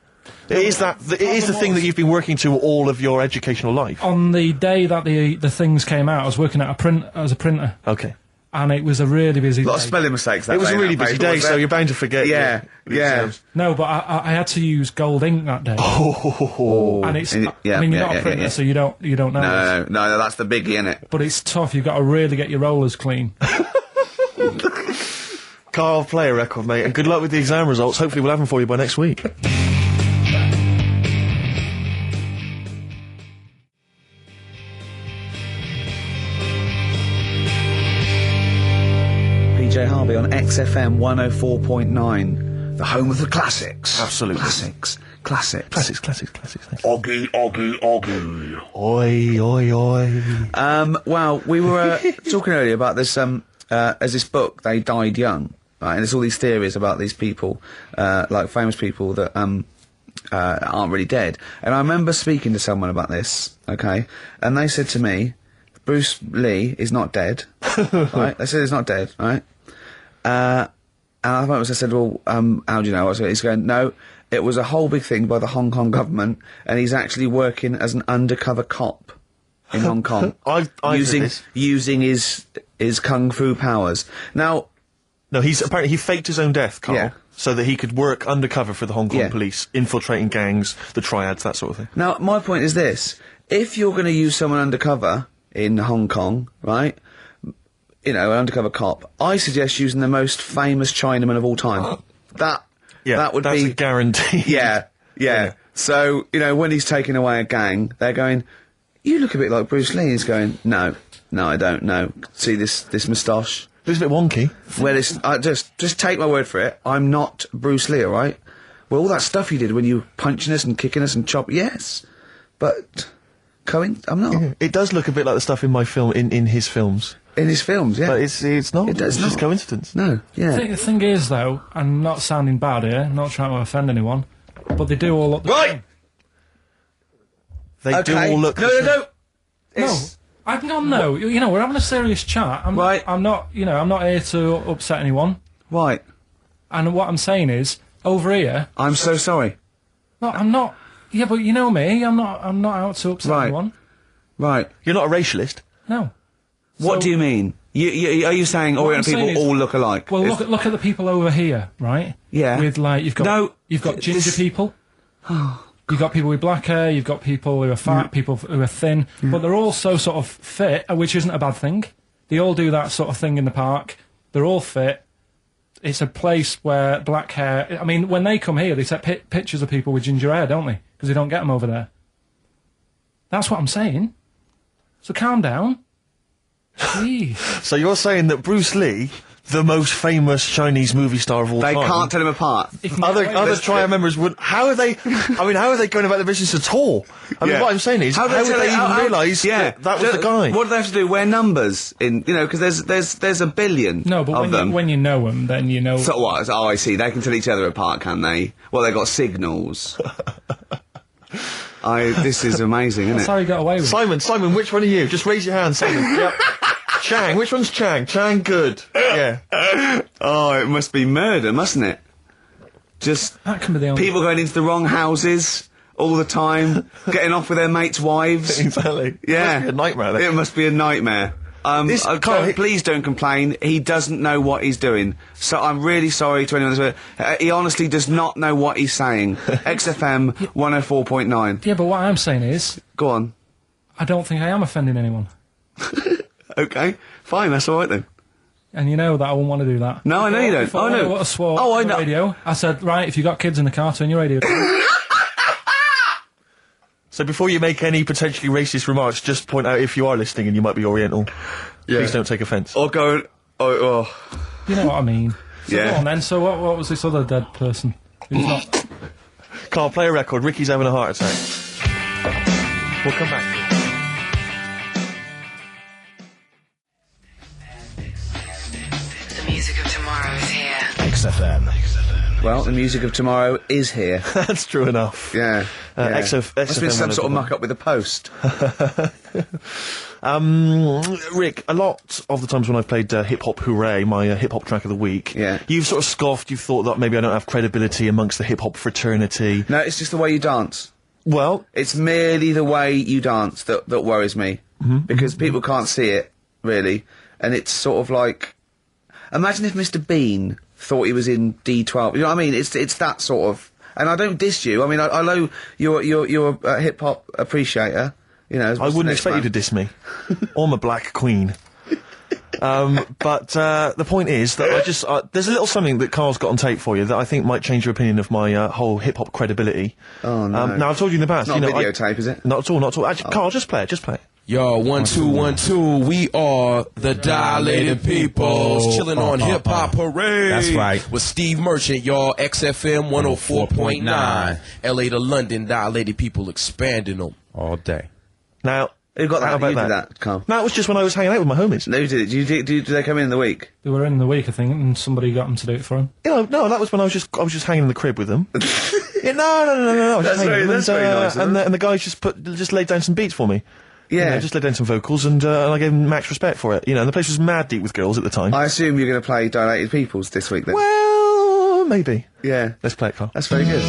It is the thing that you've been working to all of your educational life.
On the day that the things came out, I was working at as a printer,
Okay,
and it was a really busy
A lot of
day.
spelling mistakes. That
it was
day
a
in
really
that
busy
paper,
day,
wasn't
so
it?
you're bound to forget.
Yeah,
your
yeah.
exams.
No, but I had to use gold ink that day, and it's.
Yeah,
I mean, you're
yeah,
not a
yeah,
printer,
yeah.
so you don't know. this.
No, that's the biggie, innit?
But it's tough. You've got to really get your rollers clean.
Carl, play a record, mate, and good luck with the exam results. Hopefully, we'll have them for you by next week.
PJ Harvey on XFM 104.9, the home of the classics.
Absolutely.
Classics.
Classics. Thanks.
Oggy.
Oi, oi, oi.
Well, we were talking earlier about this, as this book, They Died Young, right? And there's all these theories about these people, like famous people that, aren't really dead. And I remember speaking to someone about this, okay? And they said to me, Bruce Lee is not dead, right? They said he's not dead, right? And I said, well, how do you know? He's going, no, it was a whole big thing by the Hong Kong government, and he's actually working as an undercover cop in Hong Kong,
I've heard this.
using his kung fu powers. Now,
No, apparently he faked his own death, Carl,
Yeah.
so that he could work undercover for the Hong Kong
Yeah.
police, infiltrating gangs, the triads, that sort of thing.
Now, my point is this. If you're going to use someone undercover in Hong Kong, right, you know, an undercover cop, I suggest using the most famous Chinaman of all time. That would
that's
be...
a guarantee.
Yeah. So, you know, when he's taking away a gang, they're going, you look a bit like Bruce Lee. He's going, no, I don't know. See this moustache?
It was a bit wonky.
Well, just take my word for it. I'm not Bruce Lee, all right? Well, all that stuff you did when you were punching us and kicking us and yes, but I'm not.
It does look a bit like the stuff in my film, in his films.
In his films, yeah.
But it's not.
It does
it's just
not.
coincidence.
No, yeah.
The thing is, though, I'm not sounding bad here, not trying to offend anyone, but they do all look the
Right!
They do
Okay.
all look.
No.
No,
It's-
no. You know, we're having a serious chat.
Right.
I'm not here to upset anyone.
Right.
And what I'm saying is, over here,
I'm so sorry.
no, I'm not. Yeah, but you know me. I'm not out to upset
Right.
anyone.
Right.
You're not a racialist.
No.
What
So-
do you mean? Are you saying
What I'm
Orient people
saying is-
all look alike?
Well,
Is-
look at the people over here, right?
Yeah.
With like you've got ginger
this-
people. You've got people with black hair. You've got people who are fat. People who are thin. But they're all so sort of fit, which isn't a bad thing. They all do that sort of thing in the park. They're all fit. It's a place where black hair. I mean, when they come here, they take pictures of people with ginger hair, don't they? Because they don't get them over there. That's what I'm saying. So calm down. Jeez.
So you're saying that Bruce Lee, the most famous Chinese movie star of all
They
time,
can't tell him apart.
other
Let's-
triad members would. How are they? I mean, how are they going about the business at all? I mean,
Yeah.
what I'm saying is, how would
tell
they
it-
even realise that was the guy?
What do they have to do? Wear numbers in, you know, because there's a billion
No, but
of them.
when you know them, then you know.
So what? Oh, I see. They can tell each other apart, can they? Well, they got signals. This is amazing, isn't
That's
it?
how he got away with it.
Simon, which one are you? Just raise your hand, Simon. Yep. Chang, which one's Chang? Chang, good. Yeah.
Oh, it must be murder, mustn't it? Just
That can be the only.
people going into the wrong houses, all the time, getting off with their mates' wives.
Exactly.
Yeah.
It must be a nightmare. Then.
It must be a nightmare. Please don't complain. He doesn't know what he's doing. So I'm really sorry to anyone that's... he honestly does not know what he's saying. XFM 104.9.
Yeah, but what I'm saying is...
Go on.
I don't think I am offending anyone.
Okay, fine, that's all right then.
And you know that I wouldn't want to do that.
No, I know you don't.
Before
I know.
I swore
Oh, I
on the
know.
radio, I said, right, if you got kids in the car, turn your radio down.
So before you make any potentially racist remarks, just point out if you are listening and you might be Oriental.
Yeah.
Please don't take offence.
Or go... Oh.
You know what I mean. So
Yeah.
go on then, so what was this other dead person? Who's not...
Carl, play a record. Ricky's having a heart attack. We'll come back to it.
The music of tomorrow is here.
XFM.
Well, the music of tomorrow is here.
That's true enough.
Yeah.
Must
Must be some sort of muck-up with the post.
Rick, a lot of the times when I've played Hip Hop Hooray, my hip hop track of the week,
Yeah.
you've sort of scoffed, you've thought that maybe I don't have credibility amongst the hip hop fraternity.
No, it's just the way you dance.
Well,
It's merely the way you dance that worries me. Because people can't see it, really. And it's sort of like... Imagine if Mr. Bean thought he was in D12. You know what I mean? It's that sort of... And I don't diss you. I mean, I know you're a hip-hop appreciator. You know,
I wouldn't expect you to diss me. I'm a black queen. But the point is that there's a little something that Carl's got on tape for you that I think might change your opinion of my whole hip-hop credibility.
Oh, no.
Now, I've told you in the past.
It's not
you know,
a videotape, is it?
Not at all, not at all. Actually, Carl, just play it, just play it.
Yo, 1 2 1 2. We are the Dilated Peoples, chilling on Hip Hop Parade.
That's right.
With Steve Merchant, y'all. XFM 104.9. LA to London, Dilated People expanding them
All day.
Now,
Who got that?
how about
You did that, Carl.
No, it was just when I was hanging out with my homies.
No, did it? Do they come in the week?
They were in the week, I think, and somebody got them to do it for him.
You know, no, that was when I was just hanging in the crib with them. Yeah, no. I was just hanging with them,
very nice of them.
and the guys just laid down some beats for me.
Yeah.
You know, just laid down some vocals, and I gave them max respect for it. You know, and the place was mad deep with girls at the time.
I assume you're going to play Dilated Peoples this week, then?
Well, maybe.
Yeah.
Let's play it, Carl.
That's very good.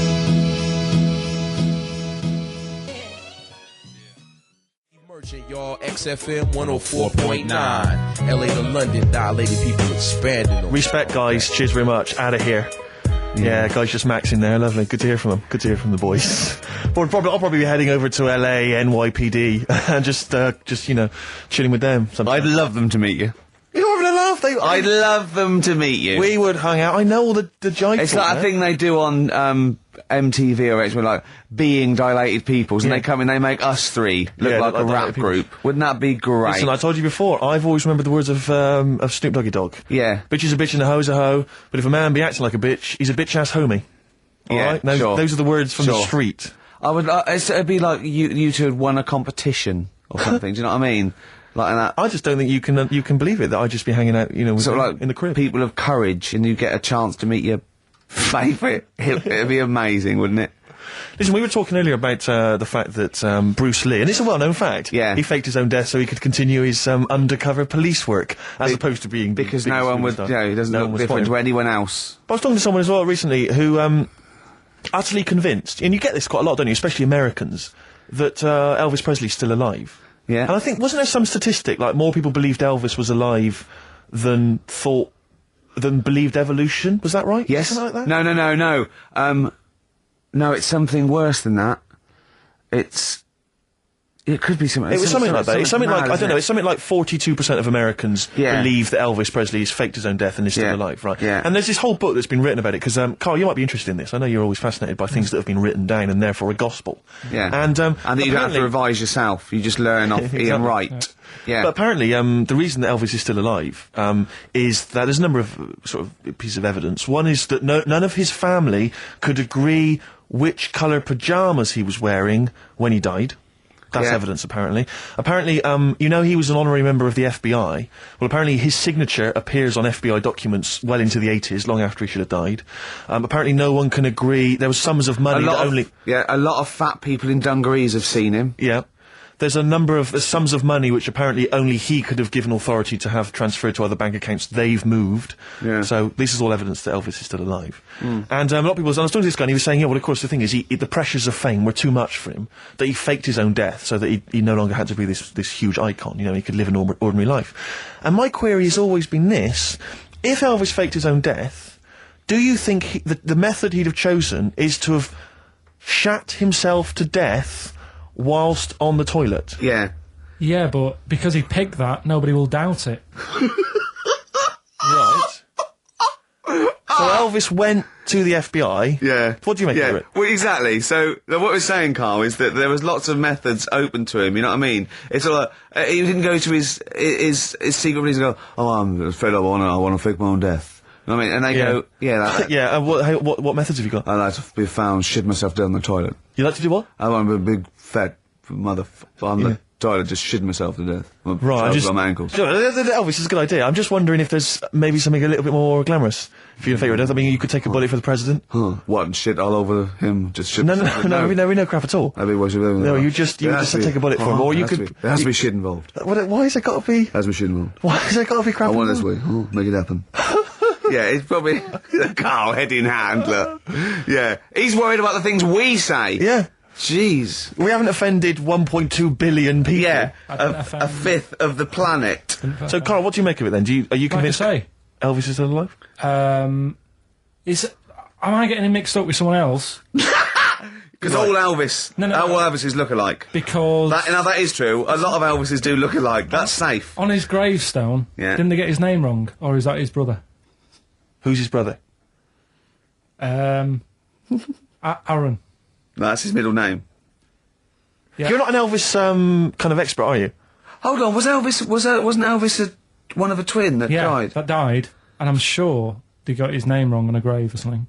Merchant, y'all. XFM 104.9. LA to London, Dilated People expanding them.
Respect, guys. Cheers very much. Out of here. Yeah, guys, just maxing there. Lovely. Good to hear from them. Good to hear from the boys. I'll probably be heading over to LA, NYPD, and just you know, chilling with them.
I'd love them to meet you.
You're having a laugh.
I'd love them to meet you.
We would hang out. I know all the jive.
It's like a thing they do on MTV or something, like Being Dilated Peoples, and
Yeah.
they come in, they make us three look
Yeah,
like
look
a
like
rap
Dilated Peoples.
group. Wouldn't that be great?
Listen, I told you before, I've always remembered the words of Snoop Doggy Dogg.
Yeah.
Bitch is a bitch and a hoe's a hoe, but if a man be acting like a bitch, he's a bitch-ass homie.
Yeah,
Alright? Those,
sure.
those are the words from the
Sure.
street.
I would. It'd be like you two had won a competition or something. Do you know what I mean? Like that.
I just don't think you can believe it, that I'd just be hanging out, you know, with
Sort
them
of like
in the crib.
people of courage, and you get a chance to meet your favourite. It'd be amazing, wouldn't it?
Listen, we were talking earlier about the fact that Bruce Lee, and it's a well-known fact,
Yeah.
he faked his own death so he could continue his undercover police work, as opposed to being
Because
the
no one would.
superstar.
You know, he doesn't
No one
look
was
different
spotting
to
him.
anyone else.
But I was talking to someone as well recently who utterly convinced, and you get this quite a lot, don't you, especially Americans, that Elvis Presley's still alive.
Yeah.
And I think, wasn't there some statistic, like more people believed Elvis was alive than believed evolution? Was that right?
Yes.
Something like that?
No. No, it's something worse than that. It could be something.
It was something like that. It's something
mad,
like, I
isn't
don't know,
it?
it's something like 42% of Americans
Yeah.
believe that Elvis Presley has faked his own death and is still
Yeah.
alive, right?
Yeah.
And there's this whole book that's been written about it, because, Carl, you might be interested in this. I know you're always fascinated by things that have been written down and therefore a gospel.
Yeah.
And
that you don't have to
apparently-
revise yourself. You just learn off Ian
Exactly.
Wright. Yeah.
But apparently, the reason that Elvis is still alive is that there's a number of sort of pieces of evidence. One is that none of his family could agree which colour pyjamas he was wearing when he died. That's
Yeah.
evidence, apparently. Apparently, you know, he was an honorary member of the FBI. Well, apparently his signature appears on FBI documents well into the 80s, long after he should have died. Apparently no one can agree. There was sums of money that only...
a lot of fat people in dungarees have seen him.
Yeah. there's a number of sums of money which apparently only he could have given authority to have transferred to other bank accounts. They've moved.
Yeah.
So this is all evidence that Elvis is still alive. And a lot of people, I was talking to this guy and he was saying, yeah, well, of course, the thing is, the pressures of fame were too much for him, that he faked his own death so that he no longer had to be this huge icon. You know, he could live an ordinary life. And my query has always been this. If Elvis faked his own death, do you think the method he'd have chosen is to have shat himself to death whilst on the toilet?
Yeah.
Yeah, but because he picked that, nobody will doubt it.
Right. So Elvis went to the FBI.
Yeah.
What do you make of it?
Well, exactly. So what we're saying, Carl, is that there was lots of methods open to him. You know what I mean? It's all like, he didn't go to his secret police and go, "Oh, I'm fed up. I want to fake my own death." You know what I mean? And they go, "Yeah, that,
Yeah. What methods have you got?
I like to be found shit myself down the toilet.
You like to do what?
I want to be a big fat motherfucker on the toilet, just shitting myself to death.
Right.
On my ankles.
Elvis is a good idea. I'm just wondering if there's maybe something a little bit more glamorous for your favourite death. I mean, you could take a bullet for the president.
What, and shit all over him? Just shit.
No, we know crap at all.
That'd be what you do.
No, you just take a bullet for him, or you could.
There has to be shit involved.
Why has it got to be?
Has to be shit involved.
Why has it got to be crap?
I want it
involved?
this way. Oh, make it happen. Yeah, it's probably Carl, head in hand, look. Yeah. He's worried about the things we say.
Yeah.
Jeez.
We haven't offended 1.2 billion people.
Yeah, a fifth of the planet.
So, Carl, what do you make of it then? Are you convinced Elvis is still alive?
Am I getting him mixed up with someone else?
Because all Elvis, all Elvises look alike.
Because
that is true. A lot of Elvises do look alike. That's safe.
On his gravestone, didn't they get his name wrong, or is that his brother?
Who's his brother?
Aaron.
That's his middle name.
Yeah.
You're not an Elvis kind of expert, are you?
Hold on, wasn't Elvis one of a twin that died?
That died, and I'm sure they got his name wrong on a grave or something.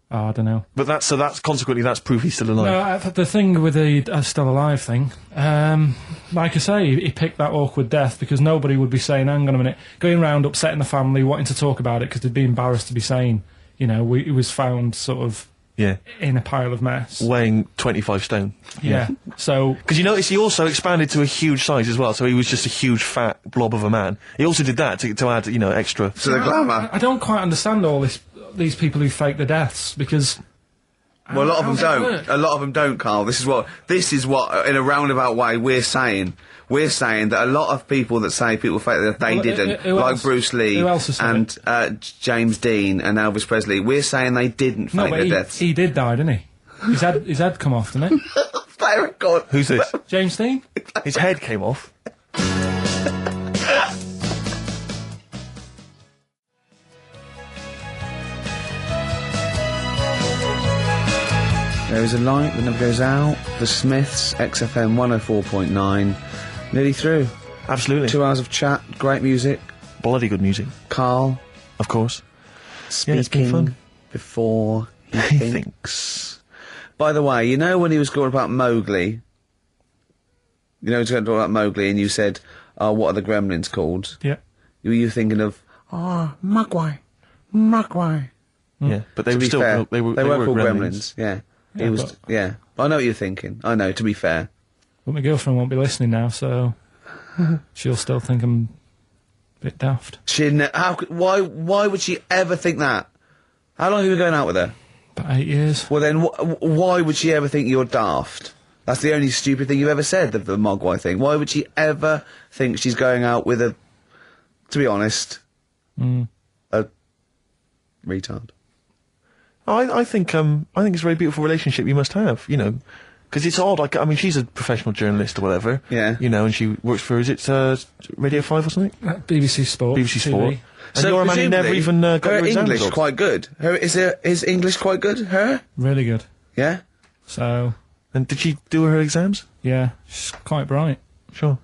Oh, I don't know.
But that's consequently that's proof he's still alive.
No, the thing with the still alive thing, like I say, he picked that awkward death because nobody would be saying, hang on a minute, going round upsetting the family, wanting to talk about it because they'd be embarrassed to be saying, you know, he was found sort of in a pile of mess.
Weighing 25 stone.
Yeah. So...
Because you notice he also expanded to a huge size as well, so he was just a huge fat blob of a man. He also did that to add, you know, extra...
To the glamour.
I don't quite understand these people who fake the deaths, because...
Well, a lot of them don't. A lot of them don't, Carl. This is what, in a roundabout way, we're saying. We're saying that a lot of people that say people fake that they didn't, like Bruce Lee and James Dean and Elvis Presley. We're saying they didn't fake their deaths.
He did die, didn't he? His head come off, didn't it?
Very good.
Who's this?
James Dean.
His head came off.
There is a light that never goes out. The Smiths, XFM 104.9. Nearly through.
Absolutely.
2 hours of chat, great music.
Bloody good music.
Carl.
Of course.
Speaking before he thinks. By the way, you know when he was talking about Mowgli? You know he was going to talk about Mowgli and you said, what are the gremlins called?
Yeah.
Were you thinking of, Mogwai.
Yeah, but they were still...
Fair,
they were
called gremlins. Yeah. I know what you're thinking. I know, to be fair.
But my girlfriend won't be listening now, so she'll still think I'm a bit daft.
Why would she ever think that? How long have you been going out with her?
About 8 years.
Well then, why would she ever think you're daft? That's the only stupid thing you've ever said, the Mogwai thing. Why would she ever think she's going out with a, to be honest, a retard?
I think it's a very beautiful relationship you must have, you know. Because it's odd, like, I mean, she's a professional journalist or whatever.
Yeah.
You know, and she works for, is it, Radio 5 or something?
BBC Sport.
BBC Sport.
TV.
And you're a man who never even got
her
your exam
English
results.
quite good. Is English quite good? Her?
Really good.
Yeah?
So...
And did she do her exams?
Yeah, she's quite bright.
Sure.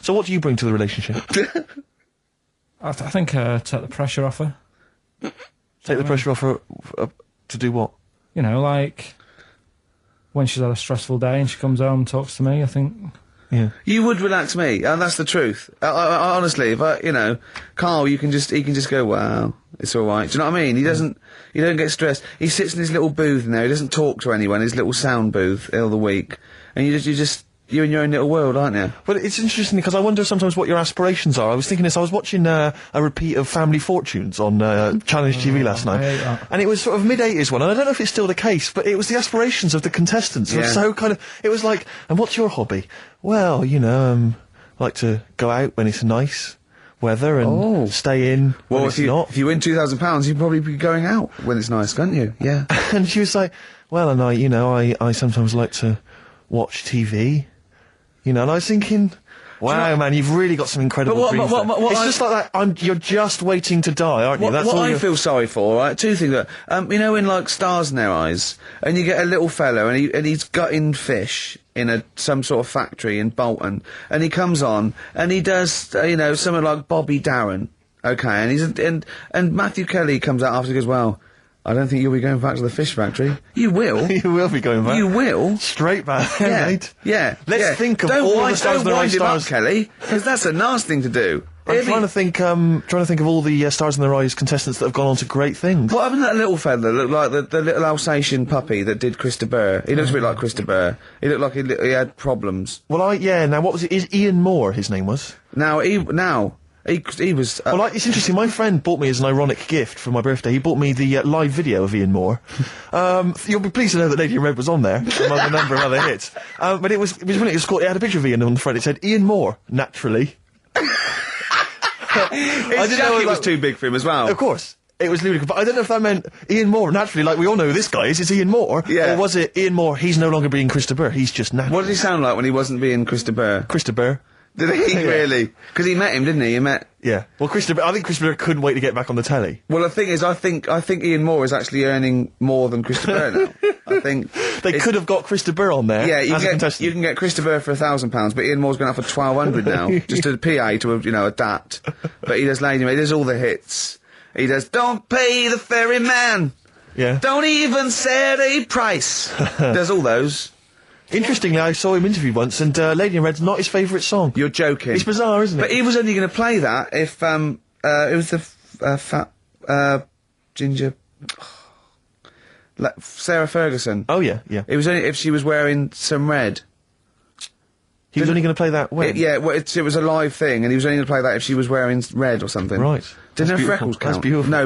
So what do you bring to the relationship?
I think take the pressure off her.
Take the pressure off her to do what?
You know, like... when she's had a stressful day and she comes home and talks to me, I think...
Yeah.
You would relax me, and that's the truth. I, honestly, if you know, Carl, he can just go, wow, it's alright. Do you know what I mean? He don't get stressed. He sits in his little booth in there, he doesn't talk to anyone, his little sound booth all the week. And you you're in your own little world, aren't you?
But it's interesting because I wonder sometimes what your aspirations are. I was thinking this. I was watching a repeat of Family Fortunes on Challenge TV last night, and it was sort of mid-80s one. And I don't know if it's still the case, but it was the aspirations of the contestants. It was so kind of. It was like, and what's your hobby? Well, like to go out when it's nice weather and stay in when it's not.
If you win £2,000, you'd probably be going out when it's nice, can't you? Yeah.
And she was like, well, and I sometimes like to watch TV. And I was thinking, wow, man, you've really got some incredible dreams there. It's just like that, you're just waiting to die, aren't you? That's
what
all
I feel sorry for, right? Two things. In like Stars in Their Eyes, and you get a little fella, and he's gutting fish in some sort of factory in Bolton, and he comes on, and he does, something like Bobby Darin, okay, and Matthew Kelly comes out after and goes, well, I don't think you'll be going back to the fish factory. You will.
You will be going back.
You will.
Straight back,
yeah.
Mate.
Yeah.
Let's think of all the Stars in Their Eyes stars.
Up, Kelly, because that's a nasty thing to do.
I'm trying to think of all the Stars in Their Eyes contestants that have gone on to great things.
What happened to that little fella? Looked like the little Alsatian puppy that did Krista Burr. He looks a bit like Krista Burr. He looked like he had problems.
Well, now what was it? Is Ian Moore his name was?
He was.
Well, it's interesting. My friend bought me as an ironic gift for my birthday. He bought me the live video of Ian Moore. You'll be pleased to know that Lady in Red was on there among a number of other hits. But it was brilliant. It had a picture of Ian on the front. It said Ian Moore, naturally.
I didn't know it was too big for him as well.
Of course. It was ludicrous, but I don't know if that meant Ian Moore, naturally, like we all know who this guy is, it's Ian Moore.
Yeah.
Or was it Ian Moore, he's no longer being Krista Burr, he's just natural.
What did he sound like when he wasn't being Krista Burr?
Krista Burr.
Did he really? Because he met him, didn't he?
Yeah. Well, I think Krista Burr couldn't wait to get back on the telly.
Well, the thing is, I think Ian Moore is actually earning more than Krista Burr now. I think
they could have got Krista Burr on there.
Yeah,
as a contestant.
You can get Krista Burr for £1,000, but Ian Moore's going up for £1,200 now, just to PA to adapt. But he does Lady Mate. He does all the hits. He does Don't Pay the Ferryman.
Yeah.
Don't even set a price. Does all those.
Interestingly, I saw him interviewed once, and Lady in Red's not his favourite song.
You're joking.
It's bizarre, isn't it?
But he was only going to play that if it was the fat ginger Sarah Ferguson.
Oh yeah.
It was only if she was wearing some red.
He was only going to play that when?
It was a live thing, and he was only going to play that if she was wearing red or something.
Right.
Didn't her freckles count?
That's beautiful.
No,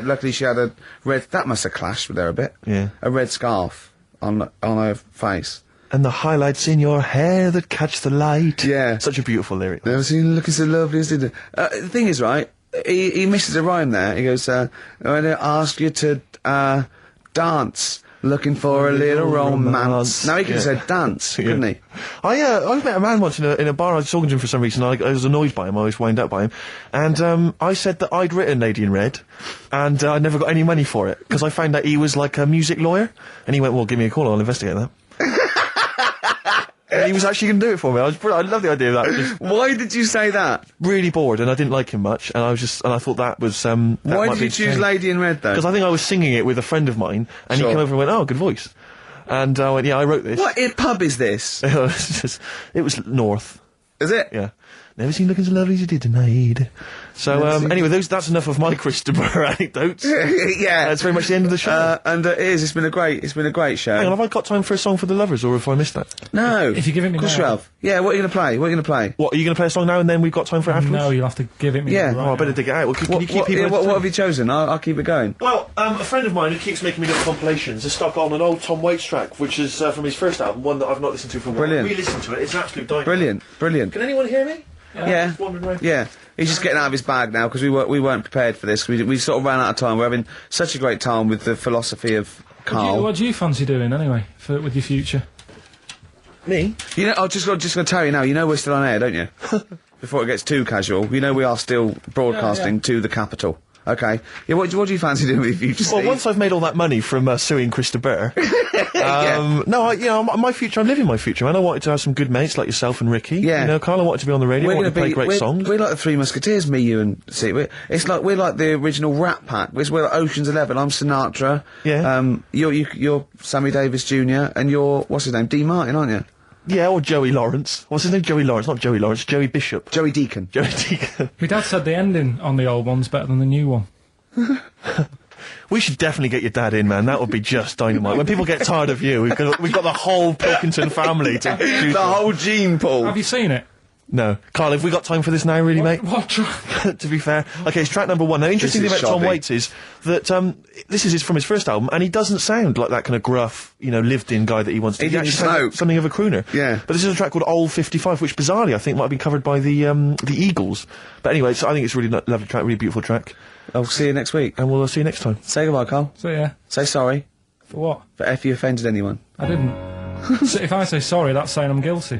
luckily she had a red. That must have clashed with her a bit.
Yeah.
A red scarf on her face.
And the highlights in your hair that catch the light.
Yeah.
Such a beautiful lyric.
Never seen you looking so lovely as did it. The thing is, right, he misses a rhyme there. He goes, I'm going to ask you to dance, looking for a little romance. Now he could have said dance, couldn't he?
I met a man once in a bar. I was talking to him for some reason. I was annoyed by him. I always wind up by him. And I said that I'd written Lady in Red, and I never got any money for it, because I found out he was like a music lawyer. And he went, well, give me a call, I'll investigate that. And he was actually going to do it for me. I love the idea of that.
Why did you say that?
Really bored, and I didn't like him much, and I thought that was,
Why did you choose Lady in Red, though?
Because I think I was singing it with a friend of mine, and he came over and went, oh, good voice. And I went, yeah, I wrote this.
What pub is this?
It was North.
Is it?
Yeah. Never seen looking so lovely as you did tonight. So, anyway, that's enough of my Krista Burr anecdotes.
Yeah.
That's very much the end of the show.
And it is. It's been a great show.
Hang on, have I got time for a song for the lovers, or have I missed that?
No.
If you give it me
of course
now.
you have. Yeah, what are you going to play? What are you going to play?
What, are you going to play a song now and then we've got time for it afterwards?
No, you'll have to give it me
Yeah.
now.
I better dig it out. Well, can you keep people...
what have you chosen? I'll keep it going.
Well, a friend of mine who keeps making me little compilations has stuck on an old Tom Waits track, which is from his first album, one that I've not listened to for a while.
Brilliant.
Re-listen to it, it's an absolute dynamite.
Brilliant.
Can anyone hear me?
Yeah.
Just wandering around.
Yeah. He's just getting out of his bag now, because we weren't prepared for this. We sort of ran out of time. We're having such a great time with the philosophy of Carl.
What do you fancy doing, anyway, with your future?
Me?
You know, I'm just going to tell you now, you know we're still on air, don't you? Before it gets too casual, you know we are still broadcasting to the capital. Okay. Yeah, what do you fancy doing with your future, Steve?
Well, once I've made all that money from suing Krista Burr, my future, I'm living my future, man. I wanted to have some good mates like yourself and Ricky.
Yeah.
You know, Carl, I wanted to be on the radio, I wanted to play great songs.
We're like the Three Musketeers, me, you and Steve. We're like the original Rat Pack. We're like Ocean's 11. I'm Sinatra.
Yeah.
You're Sammy Davis Jr. and you're, what's his name, Dean Martin, aren't you?
Yeah, or Joey Lawrence. What's his name? Joey Lawrence, not Joey Lawrence, Joey Bishop.
Joey Deacon.
Joey Deacon.
My dad said the ending on the old one's better than the new one.
We should definitely get your dad in, man. That would be just dynamite. When people get tired of you, we've got the whole Pilkington family to choose
The
from.
whole gene pool.
Have you seen it?
No. Carl, have we got time for this now, really, mate?
What?
To be fair. Okay, it's track number 1. Now, interesting thing
This
about
is
Tom
shoddy.
Waits is that this is from his first album, and he doesn't sound like that kind of gruff, lived-in guy that he wants to
He
be.
didn't
actually sounds
smoke.
something of a crooner.
Yeah.
But this is a track called Old 55, which bizarrely I think might have been covered by the Eagles. But anyway, so I think it's a really lovely track, really beautiful track.
I'll see you next week.
And we'll see you next time.
Say goodbye, Carl.
So yeah.
Say sorry
For what?
for if you offended anyone.
I didn't. So if I say sorry, that's saying I'm guilty.